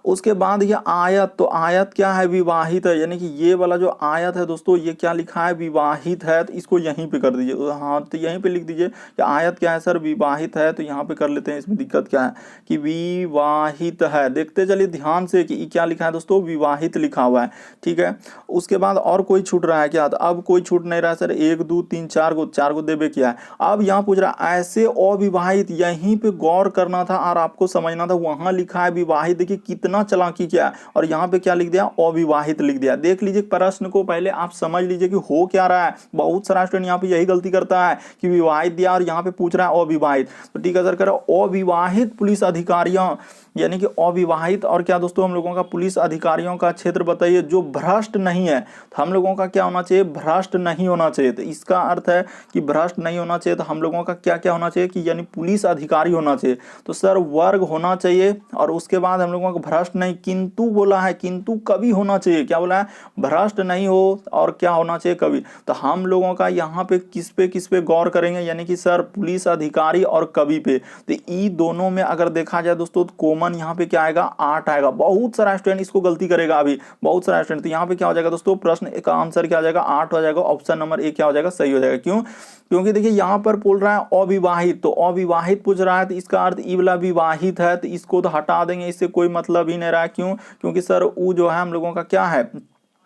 उसके बाद ये आयत, तो आयत क्या है, विवाहित है, यानी कि ये वाला जो आयत है दोस्तों ये क्या लिखा है, विवाहित है, तो इसको यहीं पे कर दीजिए। हाँ तो यहीं पे लिख दीजिए कि आयत क्या है सर, विवाहित है, तो यहाँ पे कर लेते हैं। इसमें दिक्कत क्या है कि विवाहित है, देखते चलिए ध्यान से कि क्या लिखा है दोस्तों, विवाहित लिखा हुआ है, ठीक है। उसके बाद और कोई छूट रहा है क्या, तो अब कोई छूट नहीं रहा है सर, 1 2 3 4 गो देवे किया है। अब यहाँ पूछ रहा है ऐसे अविवाहित, यहीं पे गौर करना था और आपको समझना था, वहां लिखा है विवाहित, देखिए कितना चालाकी किया है, और यहाँ पे क्या लिख दिया, अविवाहित लिख दिया। देख लीजिए प्रश्न को पहले आप समझ लीजिए कि हो क्या रहा है। बहुत सारा स्टूडेंट यहाँ पे यही गलती करता है कि विवाहित दिया और यहाँ पे पूछ रहा है अविवाहित, तो ठीक है सर करो अविवाहित पुलिस अधिकारियों, यानी कि अविवाहित और क्या दोस्तों हम लोगों का पुलिस अधिकारियों का क्षेत्र बताइए जो भ्रष्ट नहीं है। तो हम लोगों का क्या होना चाहिए, भ्रष्ट नहीं होना चाहिए। तो इसका अर्थ है कि भ्रष्ट नहीं होना चाहिए, तो हम लोगों का क्या क्या होना चाहिए कि यानी पुलिस अधिकारी होना चाहिए। तो सर वर्ग होना चाहिए, और उसके बाद हम लोगों का भ्रष्ट नहीं, किंतु बोला है, किंतु कभी होना चाहिए, क्या बोला है, भ्रष्ट नहीं हो और क्या होना चाहिए, कभी। तो हम लोगों का यहाँ पे किस पे गौर करेंगे, यानी कि सर पुलिस अधिकारी और कवि पे। तो ई दोनों में अगर देखा जाए दोस्तों तो कॉमन यहाँ पे क्या आएगा, 8 आएगा। बहुत सारा स्टूडेंट इसको गलती करेगा अभी, बहुत सारा स्टूडेंट। तो यहाँ पे क्या हो जाएगा दोस्तों, प्रश्न का आंसर क्या हो जाएगा, 8 हो जाएगा। ऑप्शन नंबर ए क्या हो जाएगा, सही हो जाएगा। क्यों, क्योंकि देखिए यहाँ पर बोल रहा है अविवाहित, तो अविवाहित पूछ रहा है, तो इसका अर्थ ई वाला विवाहित है, तो इसको तो हटा देंगे, इससे कोई मतलब ही नहीं रहा। क्यों, क्योंकि सर वो जो है हम लोगों का क्या है,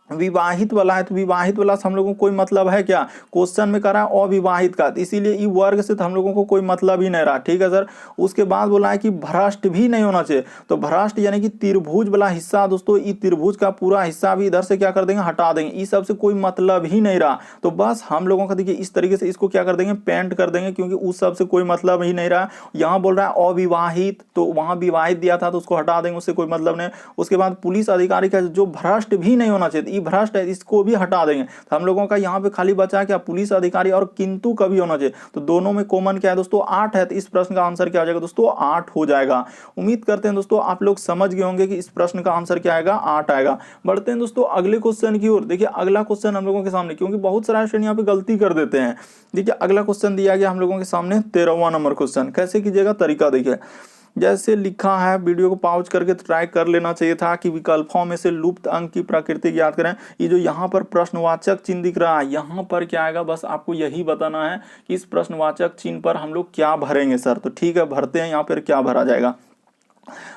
विवाहित वाला है, तो विवाहित वाला से हम लोगों को कोई मतलब है क्या, क्वेश्चन में करा अविवाहित का, तो इसीलिए ई वर्ग से तो हम लोगों को कोई मतलब ही नहीं रहा, ठीक है सर। उसके बाद बोला है कि भ्रष्ट भी नहीं होना चाहिए, तो भ्रष्ट यानी कि त्रिभुज वाला हिस्सा दोस्तों, ई त्रिभुज का पूरा हिस्सा भी इधर से क्या कर देंगे, हटा देंगे, इस सब से कोई मतलब ही नहीं रहा। तो बस हम लोगों का देखिए इस तरीके से इसको क्या कर देंगे, पेंट कर देंगे, क्योंकि उस सब से कोई मतलब ही नहीं रहा। यहाँ बोल रहा है अविवाहित, तो वहां विवाहित दिया था तो उसको हटा देंगे, उससे कोई मतलब नहीं। उसके बाद पुलिस अधिकारी का जो भ्रष्ट भी नहीं होना चाहिए, भ्रष्ट है, इसको भी हटा देंगे। तो हम लोगों का यहाँ पे खाली बचा क्या, पुलिस अधिकारी और किंतु कभी होना चाहिए। तो दोनों में कॉमन क्या है दोस्तों, 8 है। तो इस प्रश्न का आंसर क्या हो जाएगा दोस्तों, 8 हो जाएगा। उम्मीद करते हैं दोस्तों आप लोग समझ गए होंगे कि इस प्रश्न का आंसर क्या आएगा, 8 आएगा। बढ़ते हैं दोस्तों अगले क्वेश्चन की ओर। देखिए अगला क्वेश्चन हम लोगों के सामने, क्योंकि बहुत सारे स्टूडेंट यहाँ पे गलती कर देते हैं। देखिए अगला क्वेश्चन दिया गया हम लोगों के सामने 13वां नंबर क्वेश्चन। कैसे कीजिएगा, तरीका देखिए। जैसे लिखा है, वीडियो को पॉज करके ट्राई कर लेना चाहिए था कि विकल्पों में से लुप्त अंक की प्रकृति ज्ञात करें। ये जो यहाँ पर प्रश्नवाचक चिन्ह दिख रहा है, यहाँ पर क्या आएगा, बस आपको यही बताना है कि इस प्रश्नवाचक चिन्ह पर हम लोग क्या भरेंगे सर। तो ठीक है, भरते हैं यहाँ पर क्या भरा जाएगा।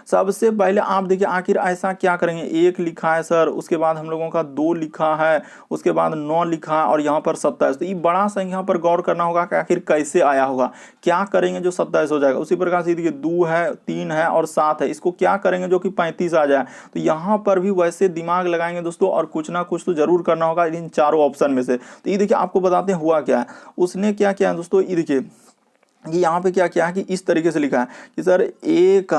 सबसे पहले आप देखिए आखिर ऐसा क्या करेंगे, 1 लिखा है सर, उसके बाद हम लोगों का 2 लिखा है, उसके बाद 9 लिखा है, और यहाँ पर 27। तो ये बड़ा संख्या पर गौर करना होगा कि आखिर कैसे आया होगा, क्या करेंगे जो 27 हो जाएगा। उसी प्रकार से देखिए 2 है, 3 है और 7 है, इसको क्या करेंगे जो कि 35 आ जाए। तो यहाँ पर भी वैसे दिमाग लगाएंगे दोस्तों, और कुछ ना कुछ तो जरूर करना होगा इन चारों ऑप्शन में से। तो ये देखिए आपको बताते हैं हुआ क्या है। उसने क्या किया दोस्तों, ये देखिए कि यहाँ पे क्या किया है कि इस तरीके से लिखा है कि सर 1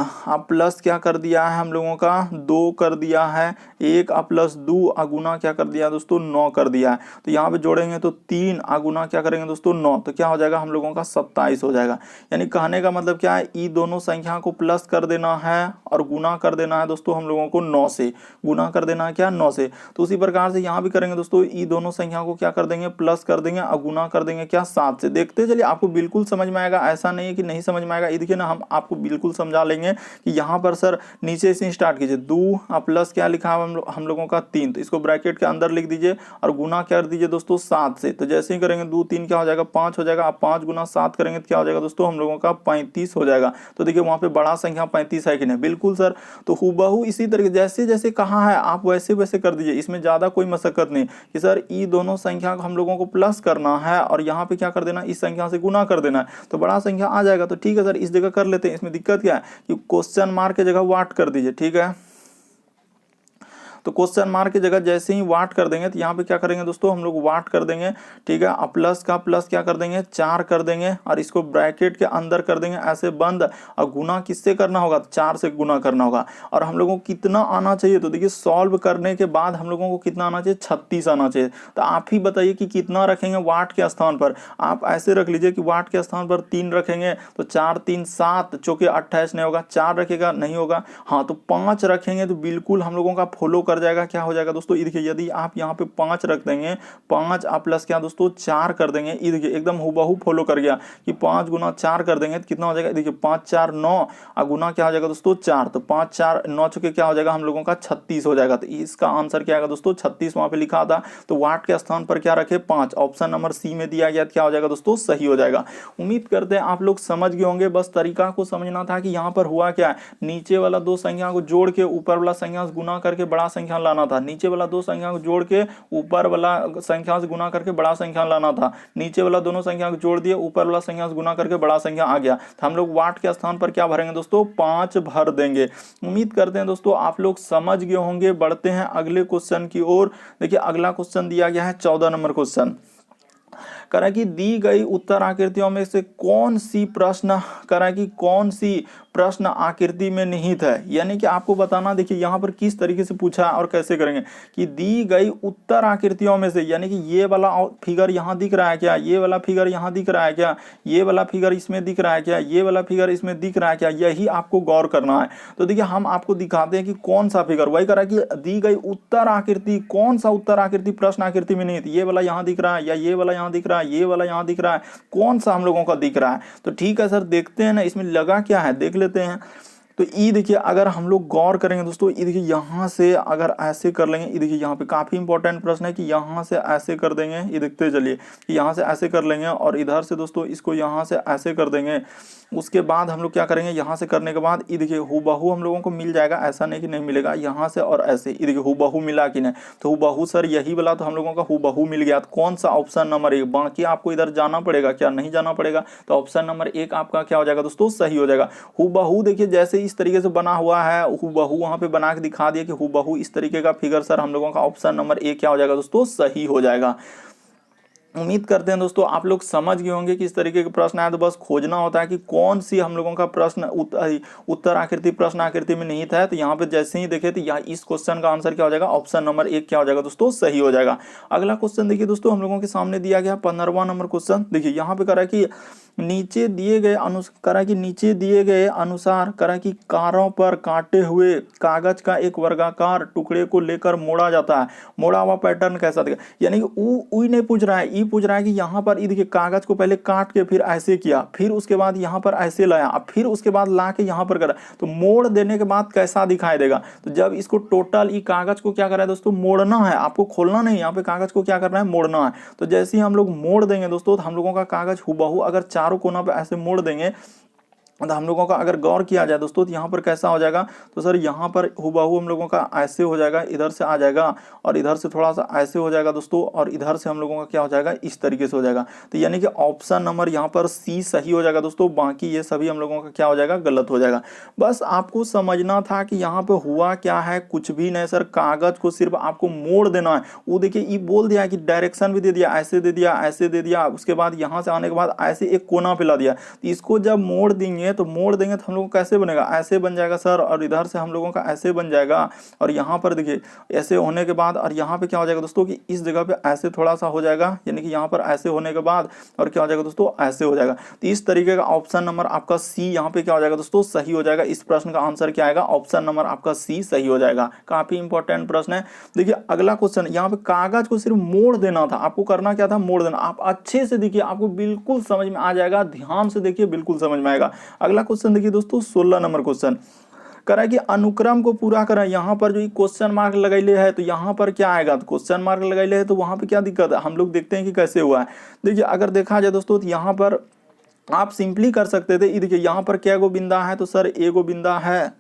प्लस क्या कर दिया है हम लोगों का, 2 कर दिया है, 1 प्लस 2 अगुना क्या कर दिया दोस्तों, 9 कर दिया है। तो यहाँ पे जोड़ेंगे तो 3 अगुना क्या करेंगे दोस्तों, 9, तो क्या हो जाएगा हम लोगों का 27 हो जाएगा। यानी कहने का मतलब क्या है, ई दोनों संख्या को प्लस कर देना है और गुना कर देना है दोस्तों हम लोगों को 9 से, गुना कर देना है क्या, 9 से। तो उसी प्रकार से यहाँ भी करेंगे दोस्तों, ई दोनों संख्या को क्या कर देंगे, प्लस कर देंगे और गुना कर देंगे क्या, 7 से। देखते चलिए आपको बिल्कुल समझ में आएगा, ऐसा नहीं है कि नहीं समझ में आएगा। ये देखिए ना, हम आपको बिल्कुल समझा लेंगे कि यहाँ पर सर नीचे से स्टार्ट कीजिए, 2 प्लस क्या लिखा है हम लोगों का 3, तो इसको ब्रैकेट के अंदर लिख दीजिए और गुना कर दीजिए दोस्तों 7 से। तो जैसे ही करेंगे 2 3 क्या हो जाएगा, 5 हो जाएगा। आप 5 गुना 7 करेंगे तो क्या हो जाएगा दोस्तों हम लोगों का 35 हो जाएगा। तो देखिए वहां पे बड़ा संख्या 35 है कि नहीं, बिल्कुल सर। तो हूबहू इसी तरीके जैसे जैसे कहा है आप वैसे वैसे कर दीजिए, इसमें ज्यादा कोई मशक्कत नहीं कि सर ई दोनों संख्या को हम लोगों को प्लस करना है और यहाँ पे क्या कर देना, इस संख्या से गुना कर देना है, तो बड़ा संख्या आ जाएगा। तो ठीक है सर, इस जगह कर लेते हैं। इसमें दिक्कत क्या है कि क्वेश्चन मार्क की जगह वाट कर दीजिए, ठीक है। तो क्वेश्चन मार्क की जगह जैसे ही वाट कर देंगे तो यहाँ पे क्या करेंगे दोस्तों, हम लोग वाट कर देंगे, ठीक है। अब प्लस का प्लस क्या कर देंगे, 4 कर देंगे और इसको ब्रैकेट के अंदर कर देंगे ऐसे बंद। और गुना किससे करना होगा, 4 से गुना करना होगा। और हम लोगों को कितना आना चाहिए, तो देखिए सॉल्व करने के बाद हम लोगों को कितना आना चाहिए, 36 आना चाहिए। तो आप ही बताइए कि कितना रखेंगे वाट के स्थान पर। आप ऐसे रख लीजिए कि वाट के स्थान पर 3 रखेंगे तो 4 3 7 चौके 28 नहीं होगा, 4 रखेगा नहीं होगा, हाँ तो 5 रखेंगे तो बिल्कुल हम लोगों का फॉलो कर जाएगा, क्या हो जाएगा दोस्तों, ये देखिए यदि आप यहाँ पे 5 रख देंगे, 5 आप प्लस क्या दोस्तों 4 कर देंगे, ये देखिए एकदम हुबहू फॉलो कर गया कि 5 गुना 4 कर देंगे तो कितना हो जाएगा, देखिए 5 4 9 और गुना क्या हो जाएगा दोस्तों 4, तो 5 4 9 चुके क्या हो जाएगा हम लोगों का 36 हो जाएगा। तो इसका आंसर क्या आएगा दोस्तों 36 वहां पे लिखा था, तो वाट के स्थान पर क्या रखे 5, ऑप्शन नंबर सी में दिया गया, क्या हो जाएगा दोस्तों सही हो जाएगा। उम्मीद करते हैं आप लोग समझ गए होंगे, बस तरीका को समझना था कि यहाँ पर हुआ क्या है, नीचे वाला दो संख्या को जोड़ के ऊपर वाला संख्या से गुना करके बड़ा संख्या लाना था, नीचे वाला दो संख्या को जोड़ के ऊपर वाला संख्या से गुना करके बड़ा संख्या लाना था, नीचे वाला दोनों संख्या को जोड़ दिए ऊपर वाला संख्या से गुना करके बड़ा संख्या आ गया, तो हम लोग वाट के स्थान पर क्या भरेंगे दोस्तों 5 भर देंगे। उम्मीद करते हैं दोस्तों आप लोग समझ गए होंगे। बढ़ते हैं अगले क्वेश्चन की ओर। देखिए अगला क्वेश्चन दिया गया है 14 नंबर क्वेश्चन, करा कि दी गई उत्तर आकृतियों में से कौन सी प्रश्न, करा कि कौन सी प्रश्न आकृति में निहित है, यानी कि आपको बताना, देखिए यहाँ पर किस तरीके से पूछा और कैसे करेंगे कि दी गई उत्तर आकृतियों में से, यानी कि ये वाला फिगर यहाँ दिख रहा है क्या, ये वाला फिगर यहाँ दिख रहा है क्या, ये वाला फिगर इसमें दिख रहा है क्या, ये वाला फिगर इसमें दिख रहा है क्या, यही आपको गौर करना है। तो देखिए हम आपको दिखाते हैं कि कौन सा फिगर, वही करा कि दी गई उत्तर आकृति, कौन सा उत्तर आकृति प्रश्न आकृति में निहित, ये वाला यहाँ दिख रहा है या ये वाला यहाँ दिख रहा है, ये वाला यहाँ दिख रहा है, कौन सा हम लोगों का दिख रहा है। तो ठीक है सर देखते हैं ना इसमें लगा क्या है, देख लेते हैं। तो ये देखिए अगर हम लोग गौर करेंगे दोस्तों, ये देखिए यहाँ से अगर ऐसे कर लेंगे, ये देखिए यहाँ पे काफी इंपॉर्टेंट प्रश्न है कि यहाँ से ऐसे कर देंगे, ये देखते चलिए कि यहाँ से ऐसे कर लेंगे और इधर से दोस्तों इसको यहाँ से ऐसे कर देंगे। उसके बाद हम लोग क्या करेंगे, यहाँ से करने के बाद ये देखिए हुबहू हम लोगों को मिल जाएगा, ऐसा नहीं कि नहीं मिलेगा, यहाँ से और ऐसे, ये देखिए हुबहू मिला कि नहीं, तो हुबहू सर यही वाला, तो हम लोगों का हुबहू मिल गया। तो कौन सा, ऑप्शन नंबर 1। बाकी आपको इधर जाना पड़ेगा क्या, नहीं जाना पड़ेगा, तो ऑप्शन नंबर 1 आपका क्या हो जाएगा दोस्तों सही हो जाएगा। हुबहू देखिए जैसे इस तरीके से बना हुआ है, हुबहू वहां पे बना के दिखा दिया कि हुबहू इस तरीके का फिगर, सर हम लोगों का ऑप्शन नंबर 1 क्या हो जाएगा दोस्तों सही हो जाएगा। उम्मीद करते हैं दोस्तों आप लोग समझ गए होंगे कि इस तरीके के प्रश्न आए तो बस खोजना होता है कि कौन सी हम लोगों का प्रश्न उत्तर आकृति प्रश्न आकृति में निहित है। तो यहाँ पे जैसे ही देखे तो यहाँ इस क्वेश्चन का आंसर क्या हो जाएगा, ऑप्शन नंबर 1 क्या हो जाएगा दोस्तों सही हो जाएगा। अगला क्वेश्चन देखिए दोस्तों हम लोगों के सामने दिया गया 15वां नंबर क्वेश्चन। देखिए यहाँ पे करा कि नीचे दिए गए अनुसार करा कि कारों पर काटे हुए कागज का एक वर्गाकार टुकड़े को लेकर मोड़ा जाता है, मोड़ा हुआ पैटर्न कैसा दिखा, यानी कि ऊ नहीं पूछ रहा है, ई पूछ रहा है कि यहाँ पर ये देखिए कागज को पहले काट के फिर ऐसे किया, फिर उसके बाद यहाँ पर ऐसे लाया, अब फिर उसके बाद ला के यहाँ पर करा, तो मोड़ देने के बाद कैसा दिखाई देगा। तो जब इसको टोटल ई कागज को क्या करा है दोस्तों मोड़ना है, आपको खोलना नहीं, यहाँ पे कागज को क्या करना है मोड़ना है। तो जैसे ही हम लोग मोड़ देंगे दोस्तों तो हम लोगों का कागज हुबहू अगर चारों कोना पे ऐसे मोड़ देंगे तो हम लोगों का अगर गौर किया जाए दोस्तों तो यहाँ पर कैसा हो जाएगा, तो सर यहाँ पर हुबहू हम लोगों का ऐसे हो जाएगा, इधर से आ जाएगा और इधर से थोड़ा सा ऐसे हो जाएगा दोस्तों, और इधर से हम लोगों का क्या हो जाएगा इस तरीके से हो जाएगा। तो यानी कि ऑप्शन नंबर यहाँ पर सी सही हो जाएगा दोस्तों, बाकी ये सभी हम लोगों का क्या हो जाएगा गलत हो जाएगा। बस आपको समझना था कि यहाँ पे हुआ क्या है, कुछ भी नहीं सर, कागज को सिर्फ आपको मोड़ देना है। वो देखिए ये बोल दिया कि डायरेक्शन भी दे दिया, ऐसे दे दिया, ऐसे दे दिया, उसके बाद यहाँ से आने के बाद ऐसे एक कोना पे ला दिया। तो इसको जब मोड़ देंगे तो हम लोगों को कैसे बनेगा, ऐसे बन जाएगा सर, और इधर से हम लोगों का ऐसे बन जाएगा, और यहाँ पर देखिए ऐसे होने के बाद और यहाँ पे क्या हो जाएगा दोस्तों कि इस जगह पे ऐसे थोड़ा सा हो जाएगा, यानी कि यहाँ पर ऐसे होने के बाद और क्या हो जाएगा दोस्तों ऐसे हो जाएगा। तो इस तरीके का ऑप्शन नंबर आपका सी यहाँ पे क्या हो जाएगा दोस्तों सही हो जाएगा। इस प्रश्न का आंसर क्या आएगा, ऑप्शन नंबर आपका सी सही हो जाएगा। काफी इंपॉर्टेंट प्रश्न है। देखिए अगला क्वेश्चन, यहाँ पे कागज को सिर्फ मोड़ देना था, आपको करना क्या था मोड़ देना। आप अच्छे से देखिए आपको बिल्कुल समझ में आ जाएगा, ध्यान से देखिए बिल्कुल समझ में आएगा। अगला क्वेश्चन देखिए दोस्तों 16 नंबर क्वेश्चन, करा कि अनुक्रम को पूरा करा। यहाँ पर जो क्वेश्चन मार्क लगाइले है तो यहाँ पर क्या आएगा, तो क्वेश्चन मार्क लगाइले है तो वहां पे क्या दिक्कत है, हम लोग देखते हैं कि कैसे हुआ है। देखिए अगर देखा जाए दोस्तों तो यहाँ पर आप सिंपली कर सकते थे, देखिए यहाँ पर क्या गो बिंदा है, तो सर एगो बिंदा है।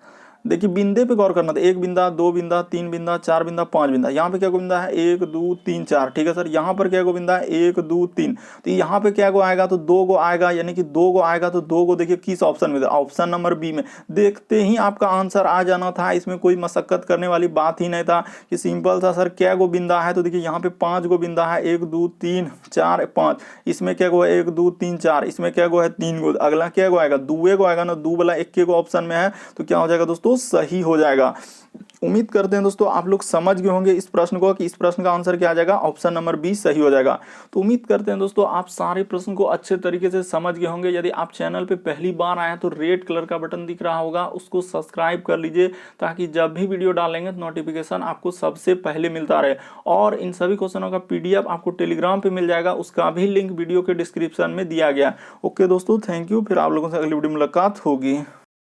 देखिए बिंदे पे गौर करना था, 1 बिंदा 2 बिंदा 3 बिंदा 4 बिंदा 5 बिंदा। यहाँ पे क्या गोविंदा है 1 2 3 4, ठीक है सर। यहाँ पर क्या गोविंदा है 1 2 3, तो यहाँ पे क्या गो आएगा, तो 2 गो आएगा, यानी कि 2 गो आएगा। तो 2 गो देखिए किस ऑप्शन में, ऑप्शन नंबर बी में। देखते ही आपका आंसर आ जाना था, इसमें कोई मशक्कत करने वाली बात ही नहीं था, कि सिंपल था सर क्या गो बिंदा है। तो देखिए यहाँ पे 5 गो बिंदा है, 1 2 3 4 5, इसमें क्या गो है 1 2 3 4, इसमें क्या गो है 3 गो। अगला क्या गो आएगा 2 गो आएगा ना, 2 वाला 1 गो ऑप्शन में है, तो क्या हो जाएगा दोस्तों सही हो जाएगा। उम्मीद करते हैं दोस्तों आप लोग समझ गए होंगे इस प्रश्न को कि इस प्रश्न का आंसर क्या आ जाएगा, ऑप्शन नंबर बी सही हो जाएगा। तो उम्मीद करते हैं दोस्तों आप सारे प्रश्न को अच्छे तरीके से समझ गए होंगे। यदि आप चैनल पे पहली बार आए हैं तो रेड कलर का बटन दिख रहा होगा, उसको सब्सक्राइब कर लीजिए ताकि जब भी वीडियो डालेंगे तो नोटिफिकेशन आपको सबसे पहले मिलता रहे। और इन सभी क्वेश्चनों का PDF आपको टेलीग्राम पे मिल जाएगा, उसका भी लिंक वीडियो के डिस्क्रिप्शन में दिया गया। ओके दोस्तों, थैंक यू। फिर आप लोगों से अगली वीडियो में मुलाकात होगी।